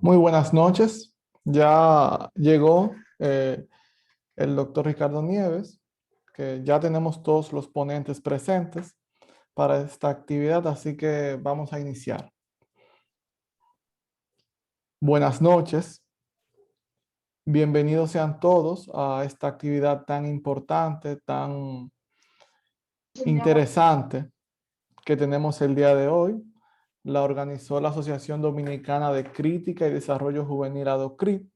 Muy buenas noches. Ya llegó el doctor Ricardo Nieves, que ya tenemos todos los ponentes presentes para esta actividad, así que vamos a iniciar. Buenas noches. Bienvenidos sean todos a esta actividad tan importante, tan interesante que tenemos el día de hoy. La organizó la Asociación Dominicana de Crítica y Desarrollo Juvenil ADOCRIT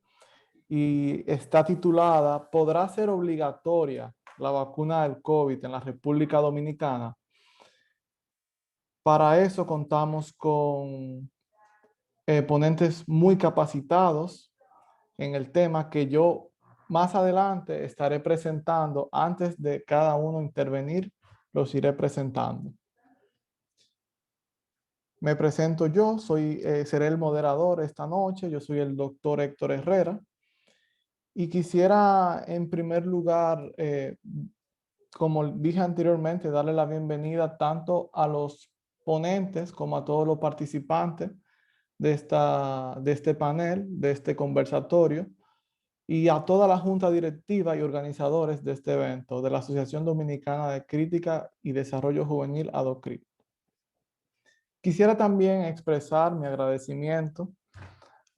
y está titulada ¿Podrá ser obligatoria la vacuna del COVID en la República Dominicana? Para eso contamos con ponentes muy capacitados en el tema que yo más adelante estaré presentando. Antes de cada uno intervenir, los iré presentando. Me presento yo, seré el moderador esta noche. Yo soy el doctor Héctor Herrera. Y quisiera en primer lugar, como dije anteriormente, darle la bienvenida tanto a los ponentes como a todos los participantes de este panel, de este conversatorio, y a toda la junta directiva y organizadores de este evento, de la Asociación Dominicana de Crítica y Desarrollo Juvenil ADOCRIT. Quisiera también expresar mi agradecimiento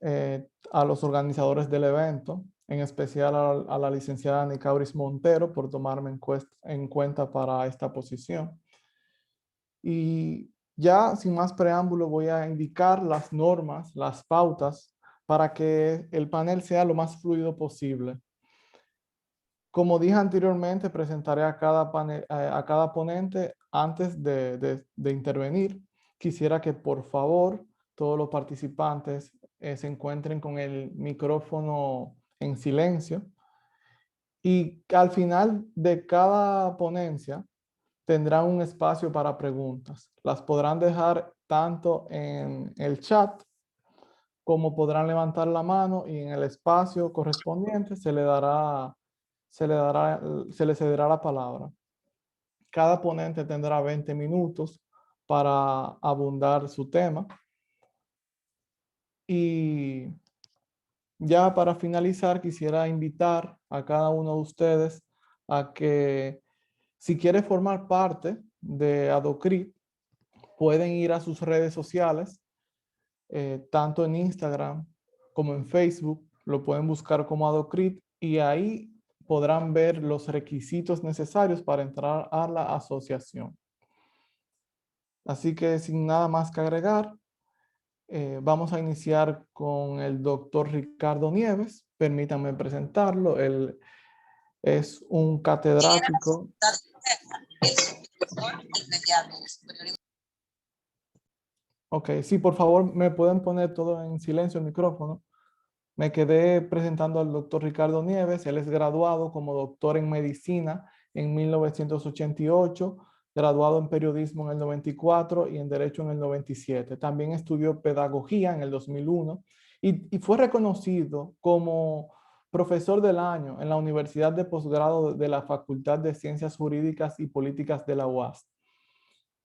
a los organizadores del evento, en especial a la licenciada Nicauris Montero por tomarme en cuenta para esta posición. Y ya sin más preámbulo voy a indicar las normas, las pautas para que el panel sea lo más fluido posible. Como dije anteriormente, presentaré a cada ponente antes de intervenir. Quisiera que por favor todos los participantes se encuentren con el micrófono en silencio y al final de cada ponencia tendrán un espacio para preguntas. Las podrán dejar tanto en el chat como podrán levantar la mano y en el espacio correspondiente se le cederá la palabra. Cada ponente tendrá 20 minutos para abundar su tema. Y ya para finalizar, quisiera invitar a cada uno de ustedes a que si quiere formar parte de ADOCRIT, pueden ir a sus redes sociales, tanto en Instagram como en Facebook, lo pueden buscar como ADOCRIT y ahí podrán ver los requisitos necesarios para entrar a la asociación. Así que sin nada más que agregar, vamos a iniciar con el doctor Ricardo Nieves. Permítanme presentarlo. Él es un catedrático. Ok, sí, por favor, me pueden poner todo en silencio el micrófono. Me quedé presentando al doctor Ricardo Nieves. Él es graduado como doctor en medicina en 1988, graduado en periodismo en el 94 y en derecho en el 97. También estudió pedagogía en el 2001 y fue reconocido como profesor del año en la Universidad de Posgrado de la Facultad de Ciencias Jurídicas y Políticas de la UAS.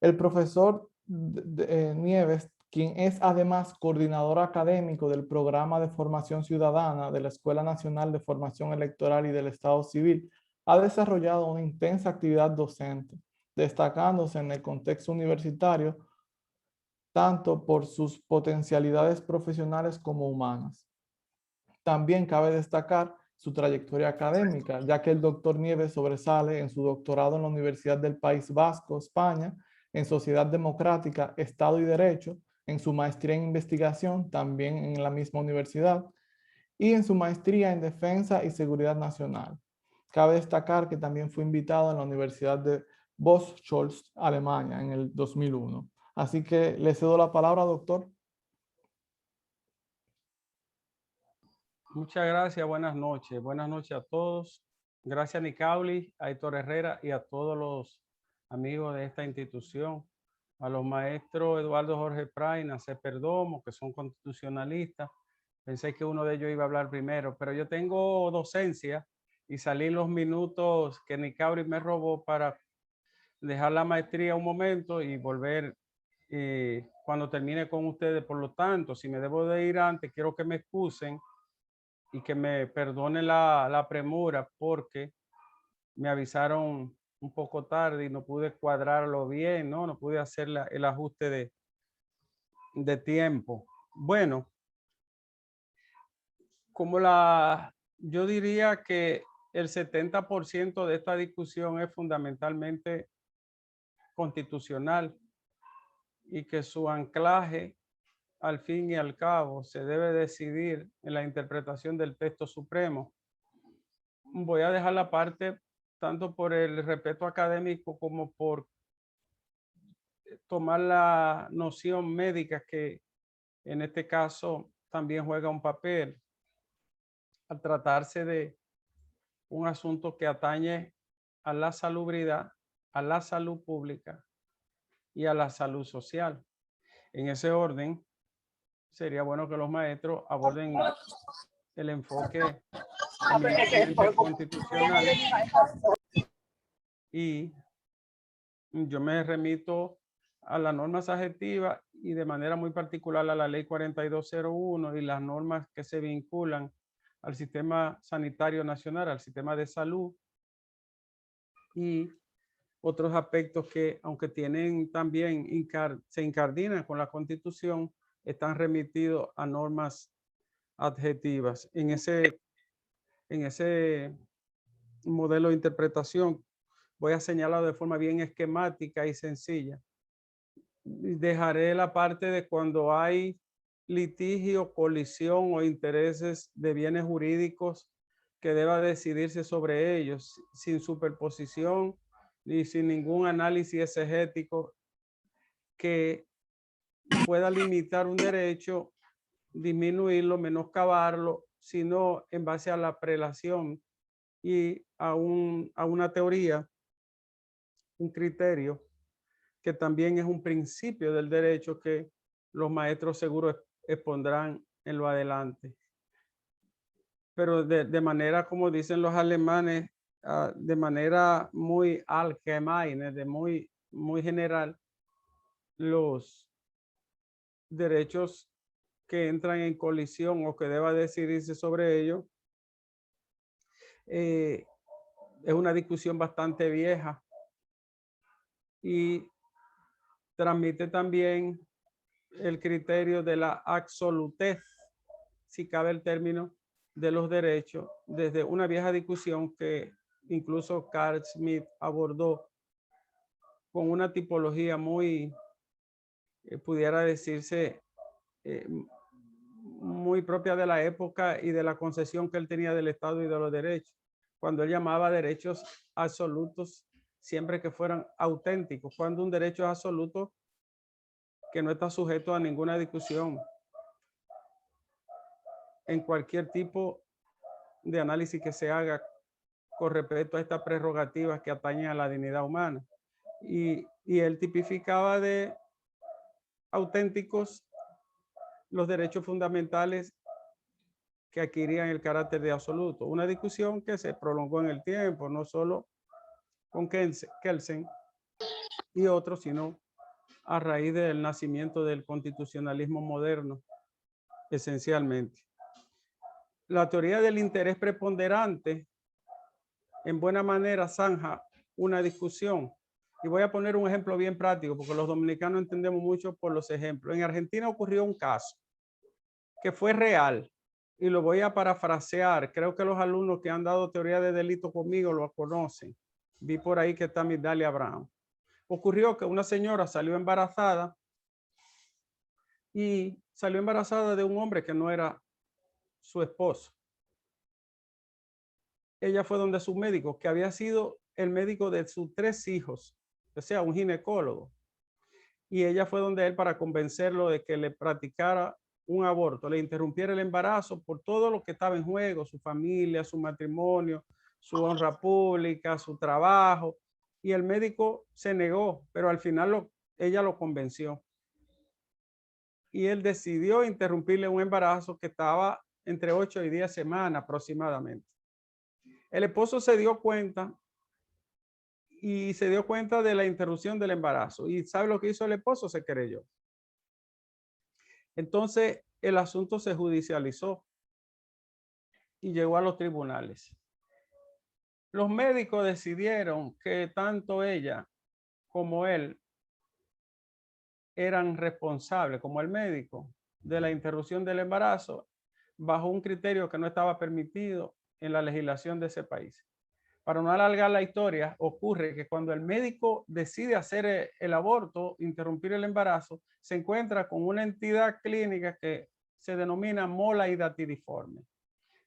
El profesor Nieves, quien es además coordinador académico del Programa de Formación Ciudadana de la Escuela Nacional de Formación Electoral y del Estado Civil, ha desarrollado una intensa actividad docente, destacándose en el contexto universitario tanto por sus potencialidades profesionales como humanas. También cabe destacar su trayectoria académica, ya que el doctor Nieves sobresale en su doctorado en la Universidad del País Vasco, España, en Sociedad Democrática, Estado y Derecho, en su maestría en investigación, también en la misma universidad, y en su maestría en Defensa y Seguridad Nacional. Cabe destacar que también fue invitado en la Universidad de Boscholz, Alemania, en el 2001. Así que le cedo la palabra, doctor. Muchas gracias, buenas noches. Buenas noches a todos. Gracias a Nicauli, a Héctor Herrera y a todos los amigos de esta institución. A los maestros Eduardo Jorge Prat y Nacer Perdomo, que son constitucionalistas. Pensé que uno de ellos iba a hablar primero, pero yo tengo docencia y salí los minutos que Nicauli me robó para dejar la maestría un momento y volver cuando termine con ustedes. Por lo tanto, si me debo de ir antes, quiero que me excusen y que me perdonen la premura, porque me avisaron un poco tarde y no pude cuadrarlo bien, ¿no? No pude hacer el ajuste de tiempo. Bueno, yo diría que el 70% de esta discusión es fundamentalmente constitucional y que su anclaje, al fin y al cabo, se debe decidir en la interpretación del texto supremo. Voy a dejar la parte tanto por el respeto académico como por tomar la noción médica, que en este caso también juega un papel al tratarse de un asunto que atañe a la salubridad, a la salud pública y a la salud social. En ese orden, sería bueno que los maestros aborden el enfoque eminentemente constitucional, y yo me remito a las normas adjetivas y de manera muy particular a la ley 4201 y las normas que se vinculan al sistema sanitario nacional, al sistema de salud, y otros aspectos que, aunque tienen también, se incardinan con la Constitución, están remitidos a normas adjetivas. En ese modelo de interpretación voy a señalar de forma bien esquemática y sencilla. Dejaré la parte de cuando hay litigio, colisión o intereses de bienes jurídicos que deba decidirse sobre ellos sin superposición ni sin ningún análisis exegético que pueda limitar un derecho, disminuirlo, menoscabarlo, sino en base a la prelación y a una teoría, un criterio que también es un principio del derecho que los maestros seguro expondrán en lo adelante. Pero de manera, como dicen los alemanes, de manera muy allgemeine, muy general, los derechos que entran en colisión o que deba decidirse sobre ello, es una discusión bastante vieja y transmite también el criterio de la absolutez, si cabe el término, de los derechos, desde una vieja discusión que incluso Carl Schmitt abordó con una tipología muy, pudiera decirse, muy propia de la época y de la concepción que él tenía del Estado y de los derechos, cuando él llamaba derechos absolutos siempre que fueran auténticos, cuando un derecho es absoluto que no está sujeto a ninguna discusión en cualquier tipo de análisis que se haga con respecto a estas prerrogativas que atañen a la dignidad humana. Y él tipificaba de auténticos los derechos fundamentales que adquirían el carácter de absoluto. Una discusión que se prolongó en el tiempo, no solo con Kelsen y otros, sino a raíz del nacimiento del constitucionalismo moderno, esencialmente. La teoría del interés preponderante en buena manera zanja una discusión. Y voy a poner un ejemplo bien práctico, porque los dominicanos entendemos mucho por los ejemplos. En Argentina ocurrió un caso que fue real, y lo voy a parafrasear. Creo que los alumnos que han dado teoría de delito conmigo lo conocen. Vi por ahí que está Migdalia Abraham. Ocurrió que una señora salió embarazada, y salió embarazada de un hombre que no era su esposo. Ella fue donde su médico, que había sido el médico de sus 3 hijos, o sea, un ginecólogo. Y ella fue donde él para convencerlo de que le practicara un aborto, le interrumpiera el embarazo por todo lo que estaba en juego, su familia, su matrimonio, su honra pública, su trabajo. Y el médico se negó, pero al final ella lo convenció. Y él decidió interrumpirle un embarazo que estaba entre 8 y 10 semanas aproximadamente. El esposo se dio cuenta y se dio cuenta de la interrupción del embarazo. ¿Y sabe lo que hizo el esposo? Se querelló. Entonces, el asunto se judicializó y llegó a los tribunales. Los médicos decidieron que tanto ella como él eran responsables, como el médico, de la interrupción del embarazo bajo un criterio que no estaba permitido en la legislación de ese país. Para no alargar la historia, ocurre que cuando el médico decide hacer el aborto, interrumpir el embarazo, se encuentra con una entidad clínica que se denomina mola hidatidiforme.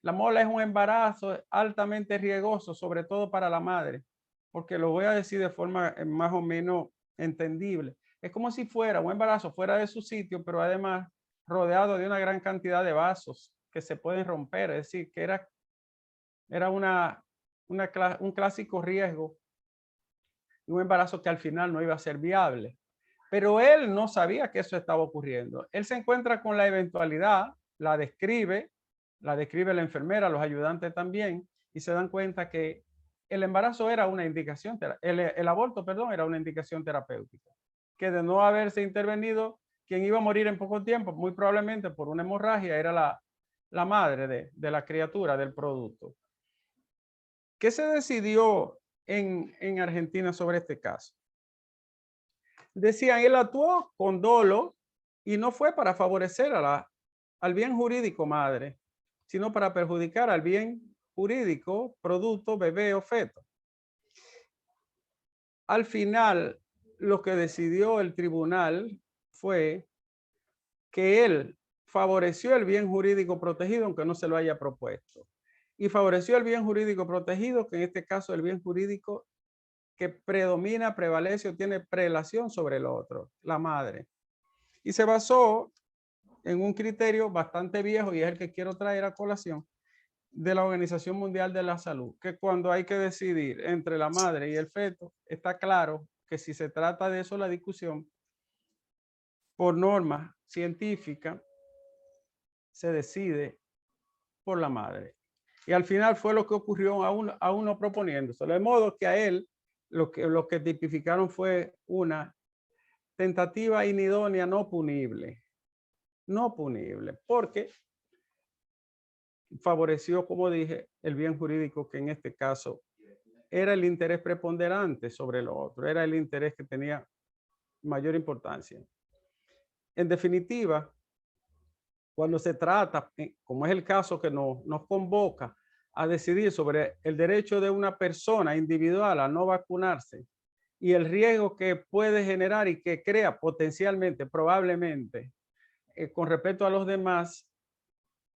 La mola es un embarazo altamente riesgoso, sobre todo para la madre, porque lo voy a decir de forma más o menos entendible. Es como si fuera un embarazo fuera de su sitio, pero además rodeado de una gran cantidad de vasos que se pueden romper. Es decir, que era un clásico riesgo, un embarazo que al final no iba a ser viable. Pero él no sabía que eso estaba ocurriendo. Él se encuentra con la eventualidad, la describe la enfermera, los ayudantes también, y se dan cuenta que el embarazo era una indicación, el aborto, perdón, era una indicación terapéutica, que de no haberse intervenido, quien iba a morir en poco tiempo, muy probablemente por una hemorragia, era la madre de la criatura, del producto. ¿Qué se decidió en Argentina sobre este caso? Decían, él actuó con dolo y no fue para favorecer al bien jurídico madre, sino para perjudicar al bien jurídico producto, bebé o feto. Al final, lo que decidió el tribunal fue que él favoreció el bien jurídico protegido, aunque no se lo haya propuesto. Y favoreció el bien jurídico protegido, que en este caso el bien jurídico que predomina, prevalece o tiene prelación sobre el otro, la madre. Y se basó en un criterio bastante viejo, y es el que quiero traer a colación, de la Organización Mundial de la Salud, que cuando hay que decidir entre la madre y el feto, está claro que si se trata de eso la discusión, por norma científica, se decide por la madre. Y al final fue lo que ocurrió a uno proponiéndose. De modo que a él lo que tipificaron fue una tentativa inidónea no punible. No punible, porque favoreció, como dije, el bien jurídico, que en este caso era el interés preponderante sobre lo otro, era el interés que tenía mayor importancia. En definitiva, cuando se trata, como es el caso que nos convoca a decidir sobre el derecho de una persona individual a no vacunarse y el riesgo que puede generar y que crea potencialmente, probablemente, con respecto a los demás,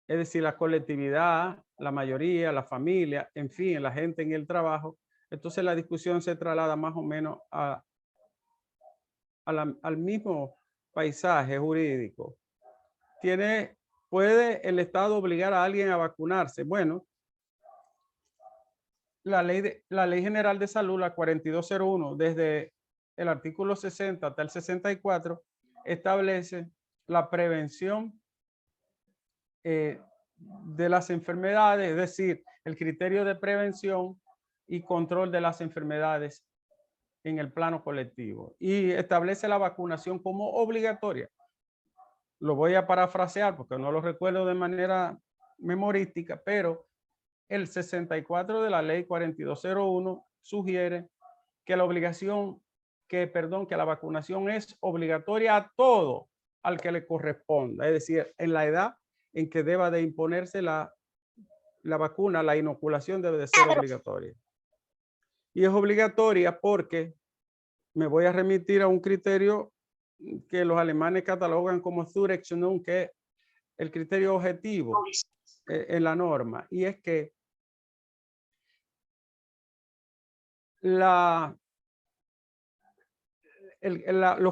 es decir, la colectividad, la mayoría, la familia, en fin, la gente en el trabajo, entonces la discusión se traslada más o menos al mismo paisaje jurídico. ¿Puede el Estado obligar a alguien a vacunarse? Bueno, la Ley General de Salud, la 4201, desde el artículo 60 hasta el 64, establece la prevención de las enfermedades, es decir, el criterio de prevención y control de las enfermedades en el plano colectivo, y establece la vacunación como obligatoria. Lo voy a parafrasear porque no lo recuerdo de manera memorística, pero el 64 de la ley 4201 sugiere que la vacunación es obligatoria a todo al que le corresponda, es decir, en la edad en que deba de imponerse la vacuna, la inoculación debe de ser obligatoria. Y es obligatoria porque me voy a remitir a un criterio que los alemanes catalogan como Zurechnung, que es el criterio objetivo en la norma, y es que los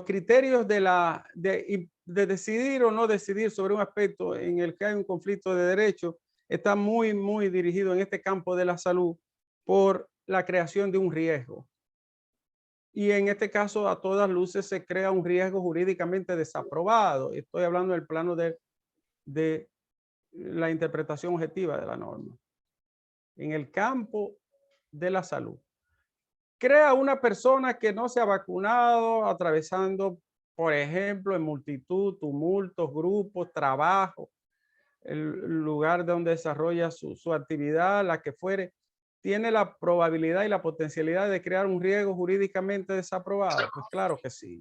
criterios de decidir o no decidir sobre un aspecto en el que hay un conflicto de derechos está muy, muy dirigido en este campo de la salud por la creación de un riesgo. Y en este caso, a todas luces, se crea un riesgo jurídicamente desaprobado. Estoy hablando del plano de la interpretación objetiva de la norma. En el campo de la salud, crea una persona que no se ha vacunado, atravesando, por ejemplo, en multitud, tumultos, grupos, trabajo, el lugar donde desarrolla su actividad, la que fuere, ¿tiene la probabilidad y la potencialidad de crear un riesgo jurídicamente desaprobado? Pues claro que sí.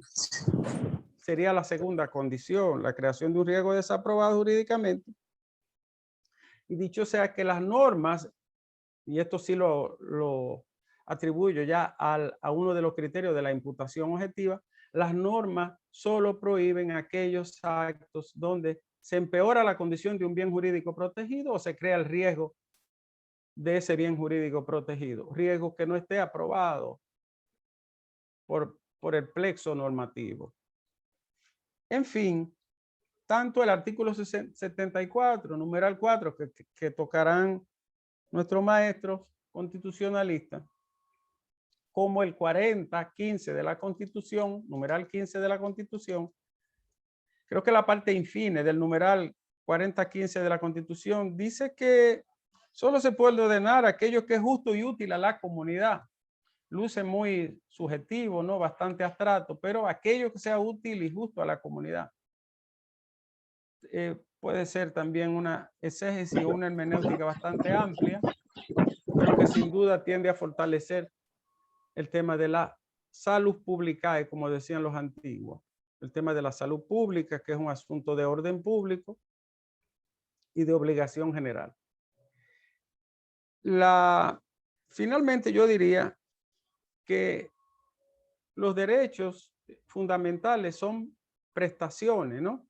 Sería la segunda condición, la creación de un riesgo desaprobado jurídicamente. Y dicho sea que las normas, y esto sí lo atribuyo ya a uno de los criterios de la imputación objetiva, las normas solo prohíben aquellos actos donde se empeora la condición de un bien jurídico protegido o se crea el riesgo de ese bien jurídico protegido, riesgo que no esté aprobado por el plexo normativo. En fin, tanto el artículo 74, numeral 4, que tocarán nuestros maestros constitucionalistas, como el 40-15 de la Constitución, numeral 15 de la Constitución, creo que la parte infine del numeral 40-15 de la Constitución dice que solo se puede ordenar aquello que es justo y útil a la comunidad. Luce muy subjetivo, ¿no? Bastante abstracto, pero aquello que sea útil y justo a la comunidad. Puede ser también una exégesis o una hermenéutica bastante amplia, pero que sin duda tiende a fortalecer el tema de la salud pública, como decían los antiguos. El tema de la salud pública, que es un asunto de orden público y de obligación general. Finalmente yo diría que los derechos fundamentales son prestaciones, ¿no?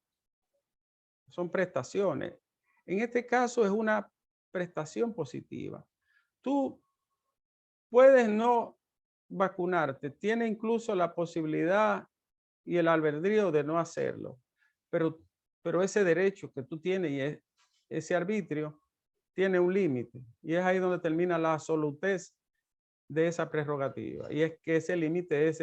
Son prestaciones. En este caso es una prestación positiva. Tú puedes no vacunarte, tienes incluso la posibilidad y el albedrío de no hacerlo, pero ese derecho que tú tienes y ese arbitrio tiene un límite, y es ahí donde termina la absolutez de esa prerrogativa, y es que ese límite es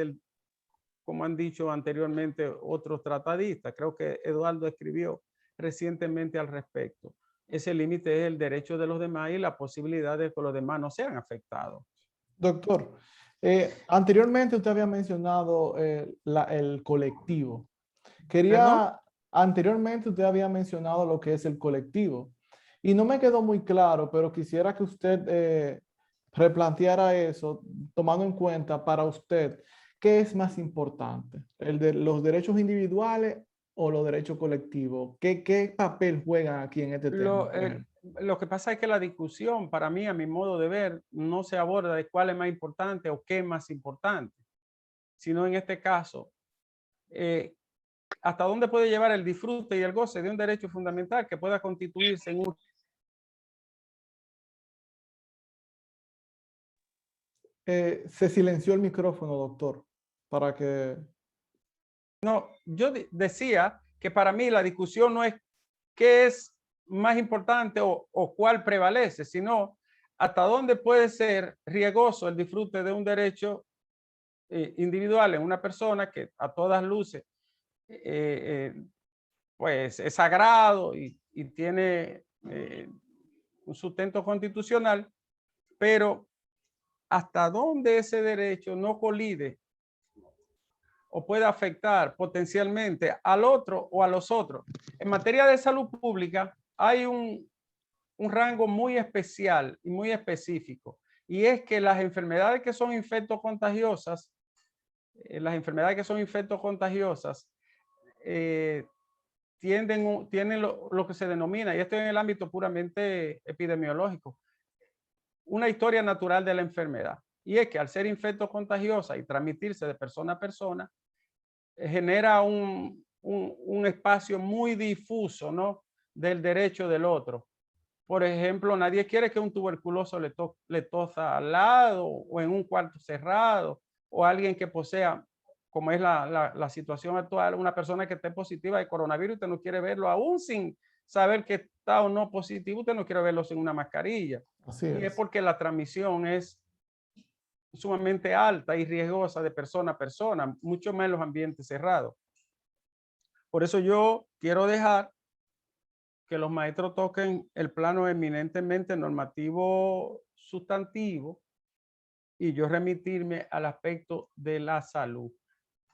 como han dicho anteriormente otros tratadistas, creo que Eduardo escribió recientemente al respecto, ese límite es el derecho de los demás y la posibilidad de que los demás no sean afectados. Doctor, anteriormente usted había mencionado el colectivo. ¿Perdón? Anteriormente usted había mencionado lo que es el colectivo y no me quedó muy claro, pero quisiera que usted replanteara eso, tomando en cuenta para usted, ¿qué es más importante? ¿Los derechos individuales o los derechos colectivos? ¿Qué papel juegan aquí en este tema, por ejemplo? Lo que pasa es que la discusión, para mí, a mi modo de ver, no se aborda de cuál es más importante o qué es más importante, sino en este caso, hasta dónde puede llevar el disfrute y el goce de un derecho fundamental que pueda constituirse en un... Se silenció el micrófono, doctor, para que... No, yo decía que para mí la discusión no es qué es más importante o cuál prevalece, sino hasta dónde puede ser riesgoso el disfrute de un derecho individual en una persona que a todas luces pues es sagrado y tiene un sustento constitucional, pero hasta dónde ese derecho no colide o puede afectar potencialmente al otro o a los otros. En materia de salud pública hay un rango muy especial y muy específico, y es que las enfermedades que son infectocontagiosas, tienen lo que se denomina, y esto en el ámbito puramente epidemiológico, una historia natural de la enfermedad. Y es que al ser infectocontagiosa y transmitirse de persona a persona, genera un espacio muy difuso, ¿no? Del derecho del otro. Por ejemplo, nadie quiere que un tuberculoso le tosa al lado o en un cuarto cerrado, o alguien que posea, como es la situación actual, una persona que esté positiva de coronavirus, usted no quiere verlo aún sin saber que está o no positivo, usted no quiere verlo sin una mascarilla. Así Y es es. porque la transmisión es sumamente alta y riesgosa de persona a persona, mucho más en los ambientes cerrados. Por eso yo quiero dejar que los maestros toquen el plano eminentemente normativo sustantivo y yo remitirme al aspecto de la salud.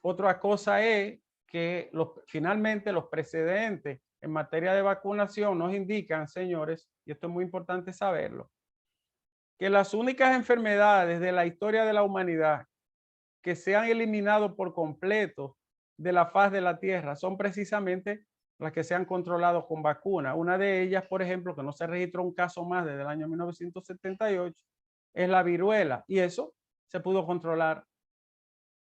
Otra cosa es que finalmente los precedentes en materia de vacunación nos indican, señores, y esto es muy importante saberlo, que las únicas enfermedades de la historia de la humanidad que se han eliminado por completo de la faz de la Tierra son precisamente las que se han controlado con vacunas. Una de ellas, por ejemplo, que no se registró un caso más desde el año 1978, es la viruela. Y eso se pudo controlar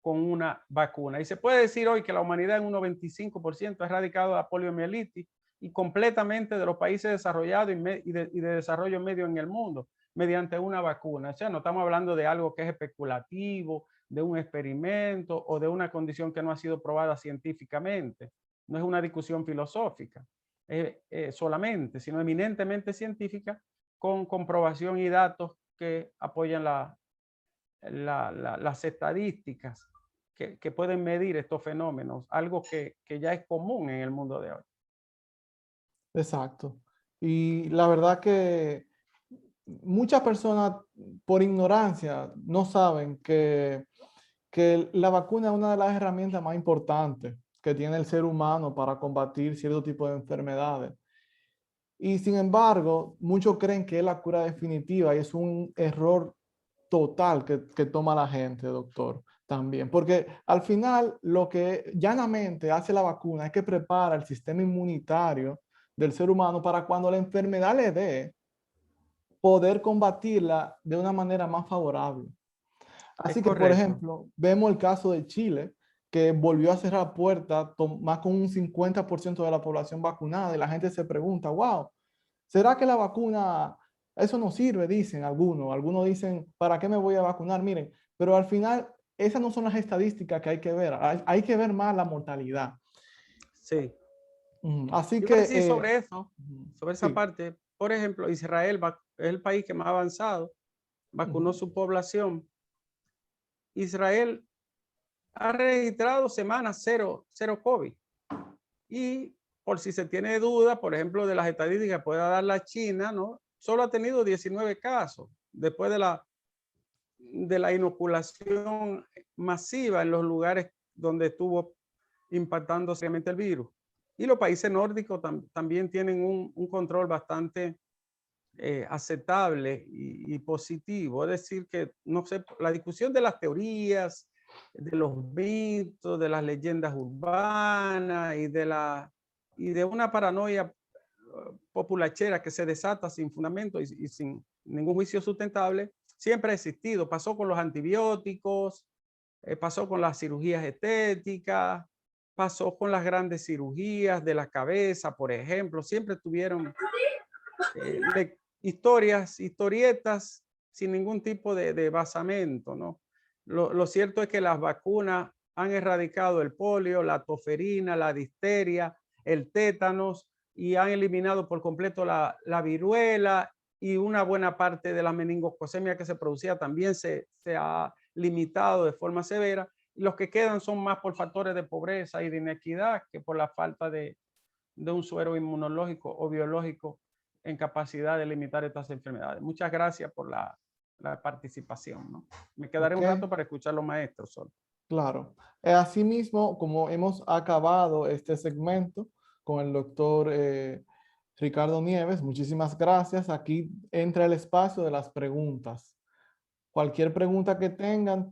con una vacuna. Y se puede decir hoy que la humanidad en un 95% ha erradicado la poliomielitis y completamente de los países desarrollados y de desarrollo medio en el mundo mediante una vacuna. O sea, no estamos hablando de algo que es especulativo, de un experimento o de una condición que no ha sido probada científicamente. No es una discusión filosófica solamente, sino eminentemente científica con comprobación y datos que apoyan las estadísticas que pueden medir estos fenómenos, algo que ya es común en el mundo de hoy. Exacto. Y la verdad que muchas personas por ignorancia no saben que la vacuna es una de las herramientas más importantes que tiene el ser humano para combatir cierto tipo de enfermedades. Y sin embargo, muchos creen que es la cura definitiva y es un error total que toma la gente, doctor, también. Porque al final lo que llanamente hace la vacuna es que prepara el sistema inmunitario del ser humano para cuando la enfermedad le dé, poder combatirla de una manera más favorable. Es Así que, por correcto. ejemplo, vemos el caso de Chile, que volvió a cerrar puertas, más con un 50% de la población vacunada, y la gente se pregunta, wow, ¿será que la vacuna, eso no sirve? Dicen algunos dicen, ¿para qué me voy a vacunar? Miren, pero al final, esas no son las estadísticas que hay que ver, hay que ver más la mortalidad. Sí. Así Iba a que, decir sobre eso, sobre esa sí. parte. Por ejemplo, Israel es el país que más avanzado vacunó su población. Israel ha registrado semanas cero COVID. Y por si se tiene duda, por ejemplo, de las estadísticas que pueda dar la China, ¿no? Solo ha tenido 19 casos después de la inoculación masiva en los lugares donde estuvo impactando seriamente el virus. Y los países nórdicos también tienen un control bastante aceptable y positivo. Es decir, que no sé, la discusión de las teorías, de los mitos, de las leyendas urbanas y de una paranoia populachera que se desata sin fundamento y sin ningún juicio sustentable, siempre ha existido. Pasó con los antibióticos, pasó con las cirugías estéticas, pasó con las grandes cirugías de la cabeza, por ejemplo. Siempre tuvieron historietas sin ningún tipo de basamento, ¿no? Lo cierto es que las vacunas han erradicado el polio, la toferina, la difteria, el tétanos y han eliminado por completo la viruela y una buena parte de la meningococemia que se producía también se ha limitado de forma severa. Y los que quedan son más por factores de pobreza y de inequidad que por la falta de un suero inmunológico o biológico en capacidad de limitar estas enfermedades. Muchas gracias por la participación, ¿no? Me quedaré Ok, un rato para escuchar a los maestros solo. claro. Asimismo, como hemos acabado este segmento con el doctor Ricardo Nieves, muchísimas gracias. Aquí entra el espacio de las preguntas. Cualquier pregunta que tengan,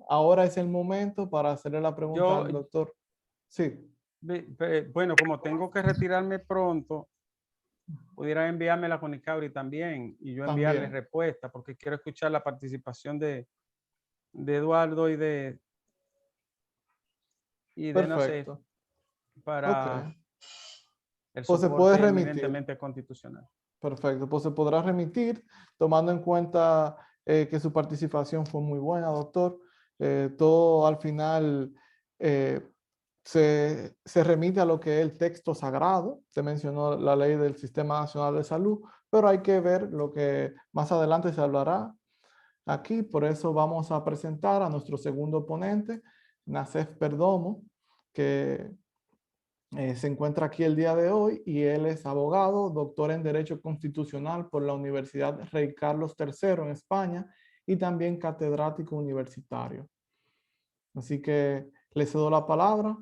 ahora es el momento para hacerle la pregunta Yo, al doctor. Sí, bueno, como tengo que retirarme pronto, pudieran enviármela con Icauri también y yo enviarle también. respuesta porque quiero escuchar la participación de Eduardo y de no sé, Perfecto. Ok. para el Pues se puede soporte remitir. eminentemente constitucional. Perfecto. Pues se podrá remitir, tomando en cuenta que su participación fue muy buena, doctor. Todo al final eh, se remite a lo que es el texto sagrado. Se mencionó la ley del Sistema Nacional de Salud, pero hay que ver lo que más adelante se hablará aquí. Por eso vamos a presentar a nuestro segundo ponente, Nacef Perdomo, que se encuentra aquí el día de hoy y él es abogado, doctor en Derecho Constitucional por la Universidad Rey Carlos III en España y también catedrático universitario. Así que le cedo la palabra.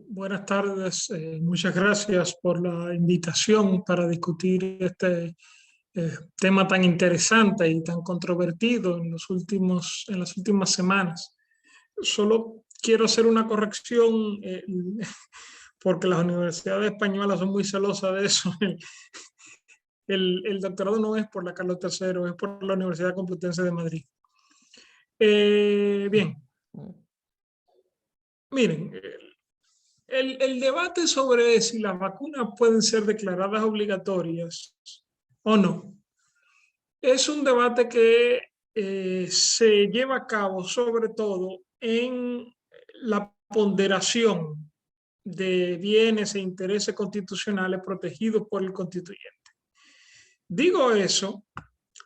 Buenas tardes, muchas gracias por la invitación para discutir este tema tan interesante y tan controvertido en las últimas semanas. Solo quiero hacer una corrección porque las universidades españolas son muy celosas de eso. El doctorado no es por la Carlos III, es por la Universidad Complutense de Madrid. Bien, miren, el debate sobre si las vacunas pueden ser declaradas obligatorias o no es un debate que se lleva a cabo sobre todo en la ponderación de bienes e intereses constitucionales protegidos por el constituyente. Digo eso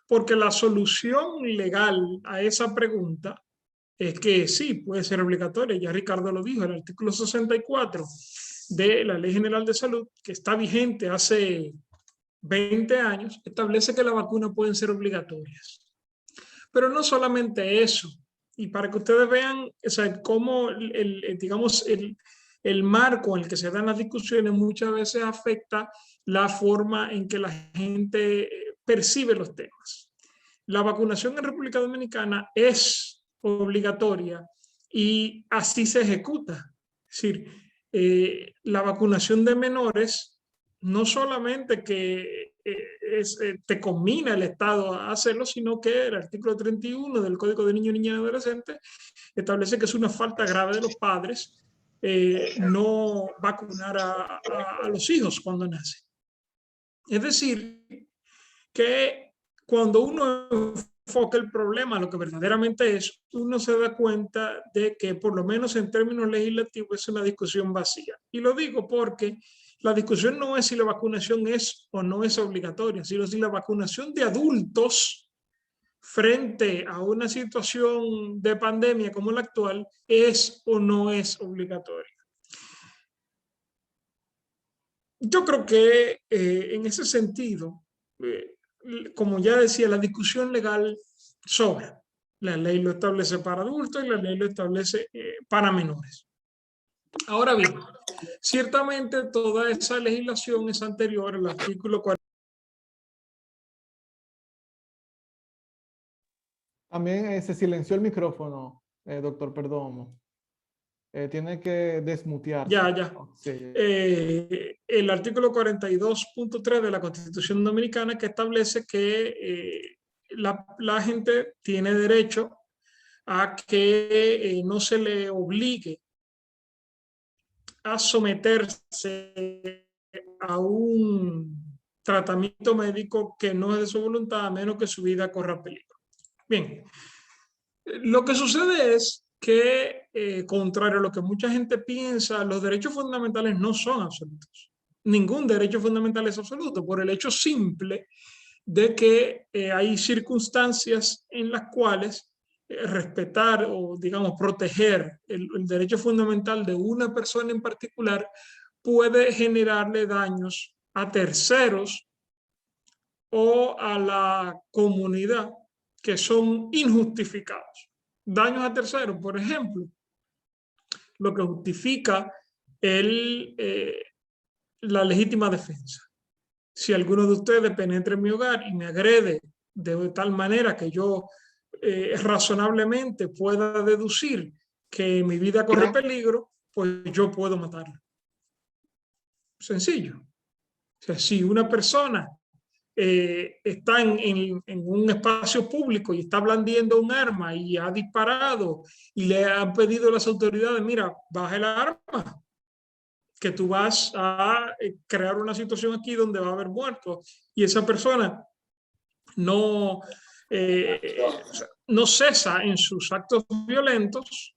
porque la solución legal a esa pregunta es que sí, puede ser obligatoria. Ya Ricardo lo dijo, el artículo 64 de la Ley General de Salud, que está vigente hace 20 años, establece que las vacunas pueden ser obligatorias. Pero no solamente eso, y para que ustedes vean, o sea, cómo el marco en el que se dan las discusiones muchas veces afecta la forma en que la gente percibe los temas. La vacunación en República Dominicana es obligatoria y así se ejecuta. Es decir, la vacunación de menores no solamente que te conmina el Estado a hacerlo, sino que el artículo 31 del Código de Niños, Niñas y Adolescentes establece que es una falta grave de los padres no vacunar a los hijos cuando nacen. Es decir, que cuando uno enfoca el problema a lo que verdaderamente es, uno se da cuenta de que por lo menos en términos legislativos es una discusión vacía. Y lo digo porque la discusión no es si la vacunación es o no es obligatoria, sino si la vacunación de adultos frente a una situación de pandemia como la actual es o no es obligatoria. Yo creo que en ese sentido, como ya decía, la discusión legal sobra. La ley lo establece para adultos y la ley lo establece para menores. Ahora bien, ciertamente toda esa legislación es anterior al artículo 40. También se silenció el micrófono, doctor Perdomo. Tiene que desmutearse. Ya. Sí. El artículo 42.3 de la Constitución Dominicana, que establece que la gente tiene derecho a que no se le obligue a someterse a un tratamiento médico que no es de su voluntad, a menos que su vida corra peligro. Bien, lo que sucede es que, contrario a lo que mucha gente piensa, los derechos fundamentales no son absolutos. Ningún derecho fundamental es absoluto, por el hecho simple de que hay circunstancias en las cuales respetar o, digamos, proteger el derecho fundamental de una persona en particular puede generarle daños a terceros o a la comunidad que son injustificados. Daños a terceros, por ejemplo, lo que justifica la legítima defensa. Si alguno de ustedes penetra en mi hogar y me agrede de tal manera que yo razonablemente pueda deducir que mi vida corre peligro, pues yo puedo matarlo. Sencillo. O sea, si una persona está en un espacio público y está blandiendo un arma y ha disparado y le han pedido a las autoridades, mira, baja el arma, que tú vas a crear una situación aquí donde va a haber muertos, y esa persona no cesa en sus actos violentos,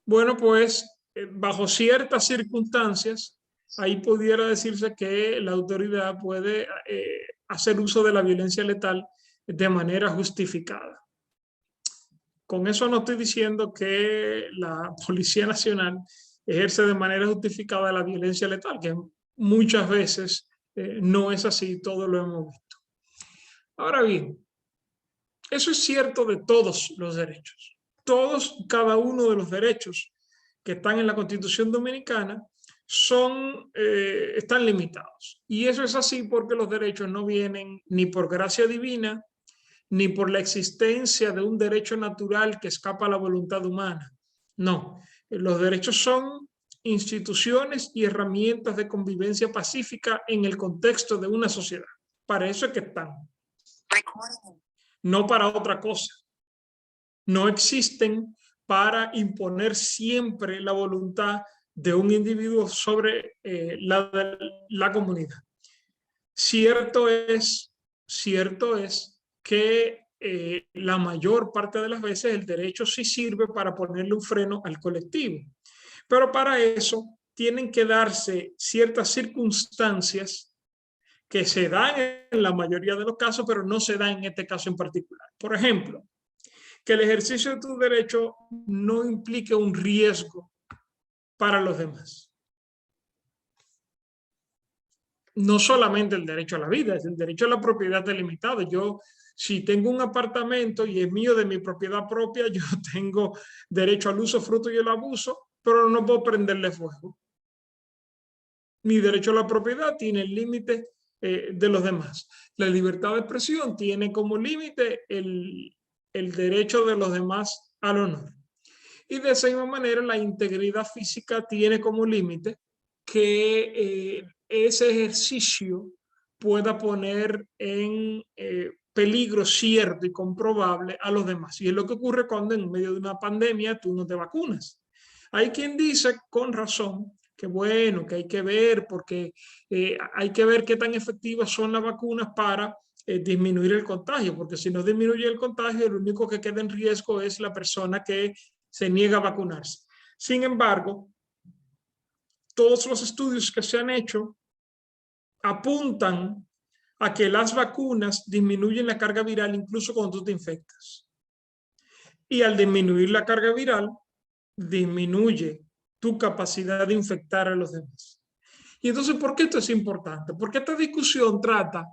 bueno, pues bajo ciertas circunstancias, ahí pudiera decirse que la autoridad puede hacer uso de la violencia letal de manera justificada. Con eso no estoy diciendo que la Policía Nacional ejerce de manera justificada la violencia letal, que muchas veces no es así, todo lo hemos visto. Ahora bien, Eso es cierto de todos los derechos. Todos, cada uno de los derechos que están en la Constitución Dominicana están limitados. Y eso es así porque los derechos no vienen ni por gracia divina, ni por la existencia de un derecho natural que escapa a la voluntad humana. No, los derechos son instituciones y herramientas de convivencia pacífica en el contexto de una sociedad. Para eso es que están. No para otra cosa. No existen para imponer siempre la voluntad de un individuo sobre la comunidad. Cierto es que la mayor parte de las veces el derecho sí sirve para ponerle un freno al colectivo. Pero para eso tienen que darse ciertas circunstancias que se dan en la mayoría de los casos, pero no se dan en este caso en particular. Por ejemplo, que el ejercicio de tu derecho no implique un riesgo para los demás. No solamente el derecho a la vida, es el derecho a la propiedad delimitada. Yo, si tengo un apartamento y es mío de mi propiedad propia, yo tengo derecho al uso, fruto y el abuso, pero no puedo prenderle fuego. Mi derecho a la propiedad tiene el límite de los demás. La libertad de expresión tiene como límite el derecho de los demás al honor. Y de esa misma manera la integridad física tiene como límite que ese ejercicio pueda poner en peligro cierto y comprobable a los demás. Y es lo que ocurre cuando en medio de una pandemia tú no te vacunas. Hay quien dice con razón que bueno, que hay que ver porque hay que ver qué tan efectivas son las vacunas para disminuir el contagio, porque si no disminuye el contagio, lo único que queda en riesgo es la persona que se niega a vacunarse. Sin embargo, todos los estudios que se han hecho apuntan a que las vacunas disminuyen la carga viral incluso cuando tú te infectas. Y al disminuir la carga viral, disminuye tu capacidad de infectar a los demás. Y entonces, ¿por qué esto es importante? Porque esta discusión trata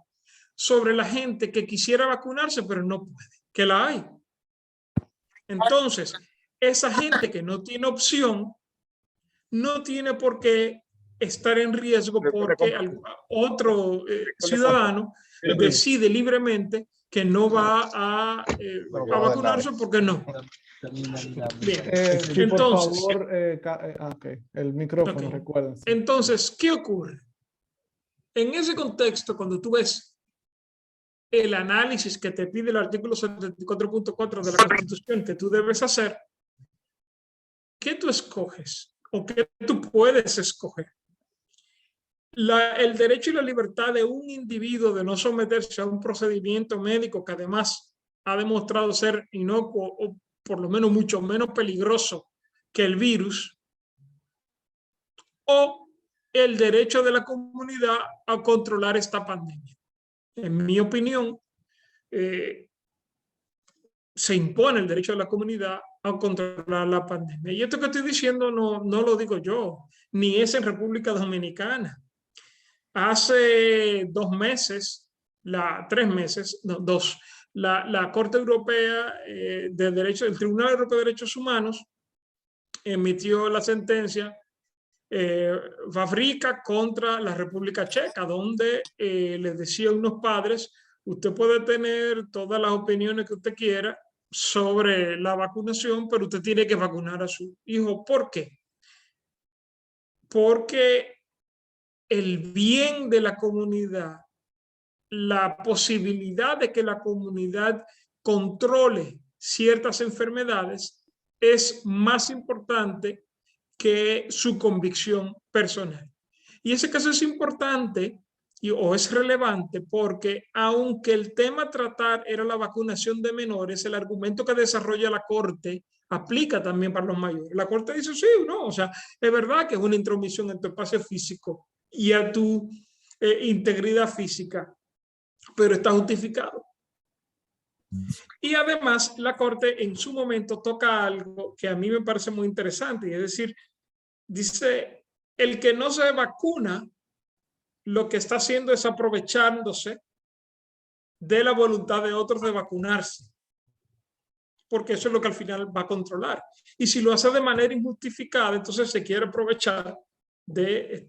sobre la gente que quisiera vacunarse, pero no puede, que la hay. Entonces, esa gente que no tiene opción, no tiene por qué estar en riesgo porque otro ciudadano decide libremente que no va a vacunarse porque no. Bien, sí, entonces, por favor, okay. El micrófono, okay. Recuerden. Entonces, ¿qué ocurre? En ese contexto, cuando tú ves el análisis que te pide el artículo 74.4 de la Constitución que tú debes hacer, ¿qué tú escoges? ¿O qué tú puedes escoger? El derecho y la libertad de un individuo de no someterse a un procedimiento médico que además ha demostrado ser inocuo o por lo menos mucho menos peligroso que el virus, o el derecho de la comunidad a controlar esta pandemia. En mi opinión, se impone el derecho de la comunidad a controlar la pandemia. Y esto que estoy diciendo no lo digo yo, ni es en República Dominicana. Hace 2 meses, 3 meses, no, 2, la Corte Europea de Derechos, el Tribunal Europeo de Derechos Humanos emitió la sentencia Wawrinka contra la República Checa, donde les decía a unos padres, usted puede tener todas las opiniones que usted quiera sobre la vacunación, pero usted tiene que vacunar a su hijo. ¿Por qué? Porque el bien de la comunidad, la posibilidad de que la comunidad controle ciertas enfermedades es más importante que su convicción personal. Y ese caso es importante o es relevante porque aunque el tema a tratar era la vacunación de menores, el argumento que desarrolla la Corte aplica también para los mayores. La Corte dice sí, no, o sea, es verdad que es una intromisión en tu espacio físico y a tu integridad física, pero está justificado. Y además la Corte en su momento toca algo que a mí me parece muy interesante, y es decir, dice, el que no se vacuna, lo que está haciendo es aprovechándose de la voluntad de otros de vacunarse. porque eso es lo que al final va a controlar. Y si lo hace de manera injustificada, entonces se quiere aprovechar de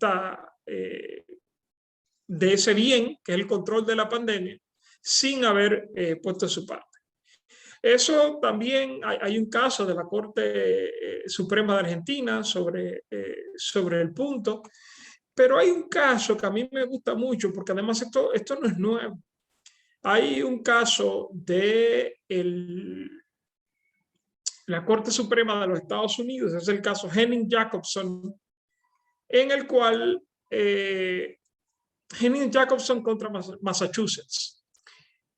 de ese bien, que es el control de la pandemia, sin haber puesto su parte. Eso también hay un caso de la Corte Suprema de Argentina sobre el punto, pero hay un caso que a mí me gusta mucho, porque además esto no es nuevo. Hay un caso de la Corte Suprema de los Estados Unidos, es el caso Henning-Jacobson, en el cual Henning-Jacobson contra Massachusetts,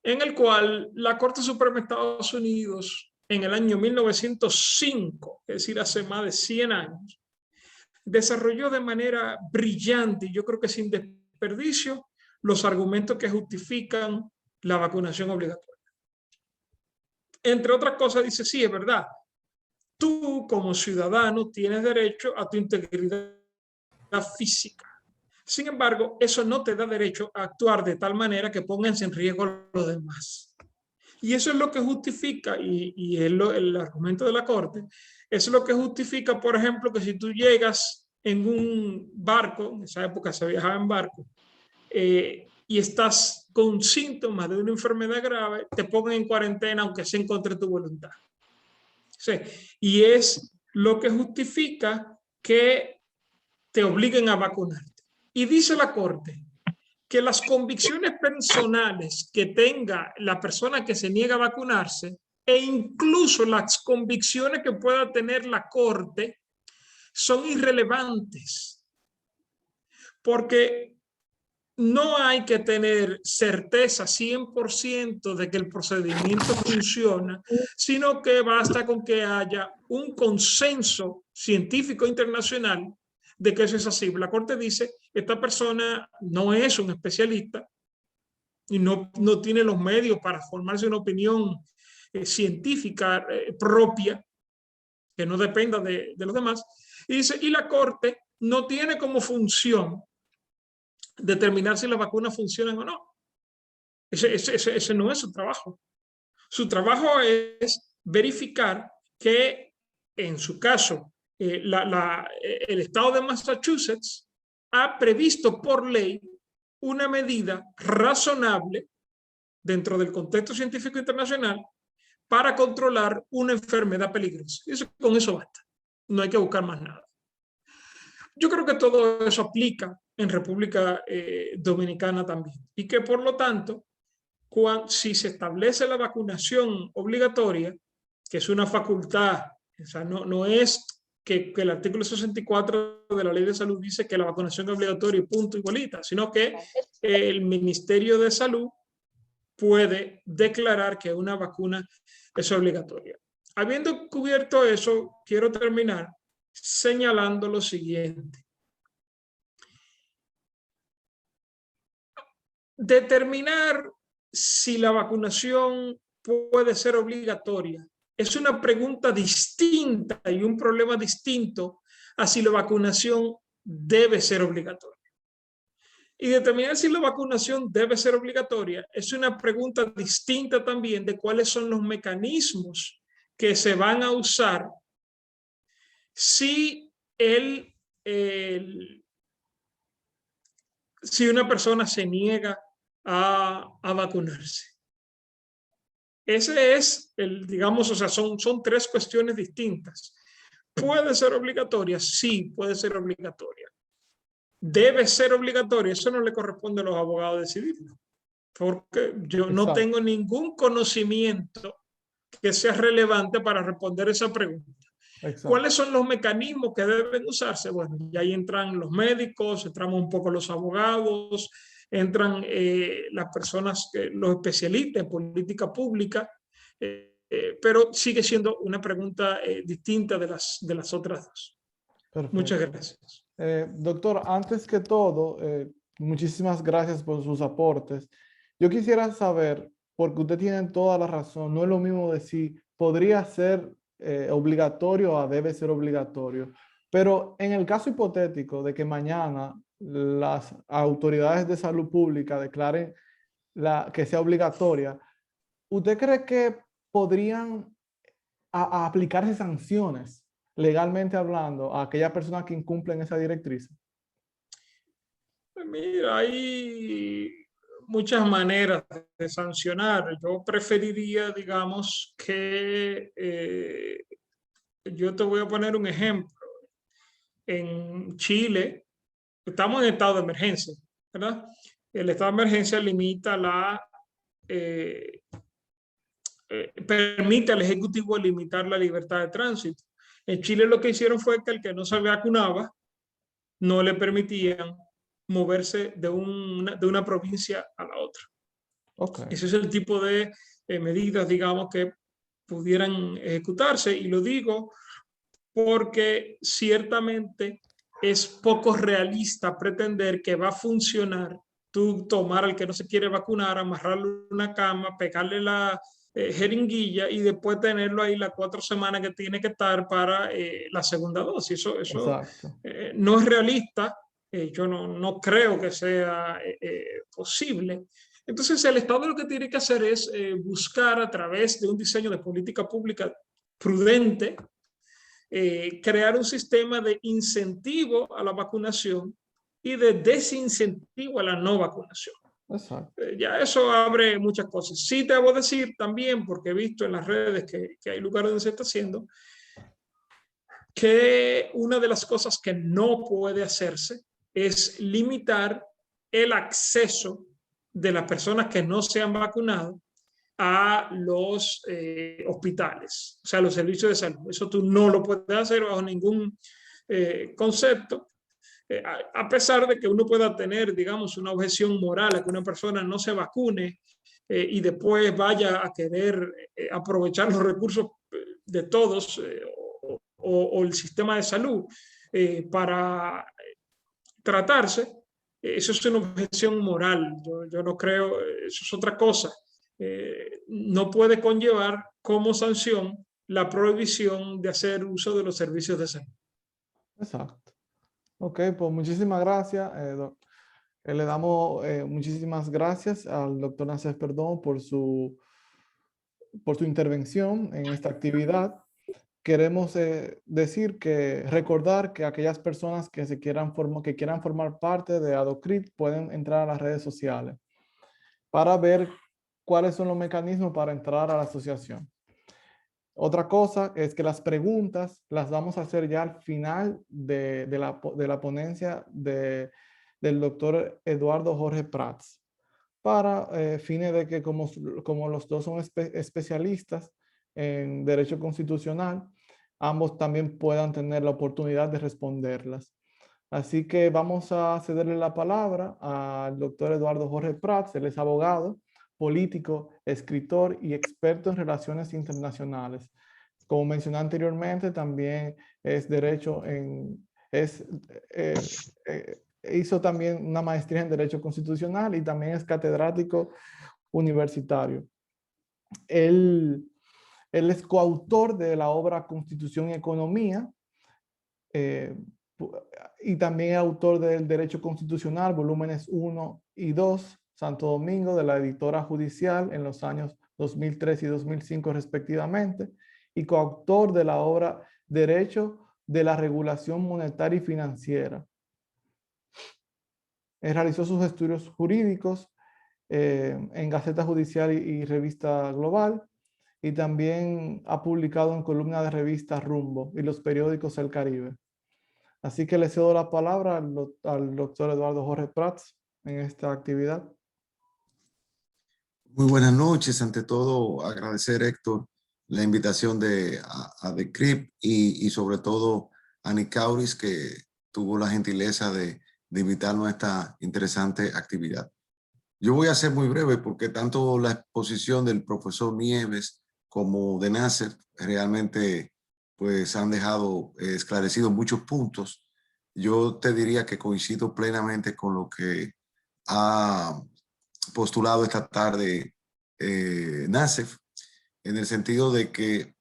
en el cual la Corte Suprema de Estados Unidos en el año 1905, es decir, hace más de 100 años, desarrolló de manera brillante y yo creo que sin desperdicio los argumentos que justifican la vacunación obligatoria. Entre otras cosas dice, sí, es verdad, tú como ciudadano tienes derecho a tu integridad física. Sin embargo, eso no te da derecho a actuar de tal manera que pongas en riesgo a los demás. Y eso es lo que justifica, y es el argumento de la Corte, eso es lo que justifica, por ejemplo, que si tú llegas en un barco, en esa época se viajaba en barco, y estás con síntomas de una enfermedad grave, te pongan en cuarentena aunque sea en contra de tu voluntad. Sí. Y es lo que justifica que te obliguen a vacunarte. Y dice la Corte que las convicciones personales que tenga la persona que se niega a vacunarse e incluso las convicciones que pueda tener la Corte son irrelevantes, porque no hay que tener certeza 100% de que el procedimiento funciona, sino que basta con que haya un consenso científico internacional de que eso es así. La Corte dice, esta persona no es un especialista y no tiene los medios para formarse una opinión científica propia, que no dependa de los demás. Y dice, y la Corte no tiene como función determinar si las vacunas funcionan o no. Ese no es su trabajo. Su trabajo es verificar que, en su caso, el estado de Massachusetts ha previsto por ley una medida razonable dentro del contexto científico internacional para controlar una enfermedad peligrosa. Con eso basta. No hay que buscar más nada. Yo creo que todo eso aplica en República Dominicana también, y que por lo tanto, si se establece la vacunación obligatoria, que es una facultad, o sea, no es que el artículo 64 de la Ley de Salud dice que la vacunación es obligatoria y punto, igualita, sino que el Ministerio de Salud puede declarar que una vacuna es obligatoria. Habiendo cubierto eso, quiero terminar señalando lo siguiente. Determinar si la vacunación puede ser obligatoria es una pregunta distinta y un problema distinto a si la vacunación debe ser obligatoria. Y determinar si la vacunación debe ser obligatoria es una pregunta distinta también de cuáles son los mecanismos que se van a usar si una persona se niega a vacunarse. Ese es digamos, o sea, son tres cuestiones distintas. ¿Puede ser obligatoria? Sí, puede ser obligatoria. ¿Debe ser obligatoria? Eso no le corresponde a los abogados decidirlo, porque yo no tengo ningún conocimiento que sea relevante para responder esa pregunta. Exacto. ¿Cuáles son los mecanismos que deben usarse? Bueno, y ahí entran los médicos, entramos un poco los abogados, entran las personas, los especialistas en política pública, pero sigue siendo una pregunta distinta de las otras dos. Perfecto. Muchas gracias. Doctor, antes que todo, muchísimas gracias por sus aportes. Yo quisiera saber, porque usted tiene toda la razón, no es lo mismo decir podría ser obligatorio a debe ser obligatorio, pero en el caso hipotético de que mañana las autoridades de salud pública declaren que sea obligatoria, ¿usted cree que podrían a aplicarse sanciones, legalmente hablando, a aquellas personas que incumplen esa directriz? Mira, hay muchas maneras de sancionar. Yo preferiría, digamos, que yo te voy a poner un ejemplo. En Chile, estamos en estado de emergencia, ¿verdad? El estado de emergencia limita eh, permite al Ejecutivo limitar la libertad de tránsito. En Chile lo que hicieron fue que el que no se vacunaba no le permitían moverse de una provincia a la otra. Okay. Ese es el tipo de medidas, digamos, que pudieran ejecutarse. Y lo digo porque ciertamente es poco realista pretender que va a funcionar tú tomar al que no se quiere vacunar, amarrarle una cama, pegarle la jeringuilla y después tenerlo ahí las 4 semanas que tiene que estar para la segunda dosis. Eso Exacto. no es realista. Yo no creo que sea posible. Entonces, el Estado lo que tiene que hacer es buscar a través de un diseño de política pública prudente, crear un sistema de incentivo a la vacunación y de desincentivo a la no vacunación. Exacto. Ya eso abre muchas cosas. Sí te debo decir también, porque he visto en las redes que hay lugares donde se está haciendo, que una de las cosas que no puede hacerse es limitar el acceso de las personas que no se han vacunado a los hospitales, o sea, los servicios de salud. Eso tú no lo puedes hacer bajo ningún concepto, a pesar de que uno pueda tener, digamos, una objeción moral a que una persona no se vacune y después vaya a querer aprovechar los recursos de todos o el sistema de salud para tratarse. Eso es una objeción moral. Yo no creo, eso es otra cosa. No puede conllevar como sanción la prohibición de hacer uso de los servicios de salud. Exacto. Ok, pues muchísimas gracias. Le damos muchísimas gracias al doctor Nassef Perdomo por su intervención en esta actividad. Queremos recordar que aquellas personas que quieran formar parte de ADOCRIT pueden entrar a las redes sociales para ver cuáles son los mecanismos para entrar a la asociación. Otra cosa es que las preguntas las vamos a hacer ya al final de la ponencia del doctor Eduardo Jorge Prats, para fines de que como los dos son especialistas en derecho constitucional, ambos también puedan tener la oportunidad de responderlas. Así que vamos a cederle la palabra al doctor Eduardo Jorge Prats. Él es abogado, político, escritor y experto en relaciones internacionales. Como mencioné anteriormente, también es hizo también una maestría en Derecho Constitucional y también es catedrático universitario. Él es coautor de la obra Constitución y Economía y también es autor del Derecho Constitucional, volúmenes 1 y 2, Santo Domingo, de la editora judicial en los años 2003 y 2005 respectivamente, y coautor de la obra Derecho de la Regulación Monetaria y Financiera. Realizó sus estudios jurídicos en Gaceta Judicial y Revista Global, y también ha publicado en columnas de revista Rumbo y los periódicos El Caribe. Así que le cedo la palabra al doctor Eduardo Jorge Prats en esta actividad. Muy buenas noches. Ante todo, agradecer, Héctor, la invitación a The CRIP y sobre todo a Nicauris, que tuvo la gentileza de invitarnos a esta interesante actividad. Yo voy a ser muy breve porque tanto la exposición del profesor Nieves como de Nassef realmente pues han dejado esclarecidos muchos puntos. Yo te diría que coincido plenamente con lo que ha postulado esta tarde Nassef, en el sentido de que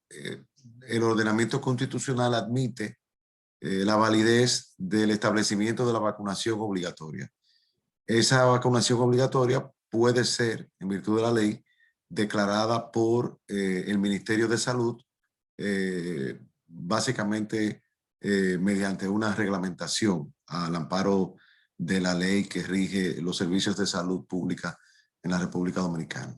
el ordenamiento constitucional admite la validez del establecimiento de la vacunación obligatoria. Esa vacunación obligatoria puede ser, en virtud de la ley, declarada por el Ministerio de Salud básicamente mediante una reglamentación al amparo de la ley que rige los servicios de salud pública en la República Dominicana.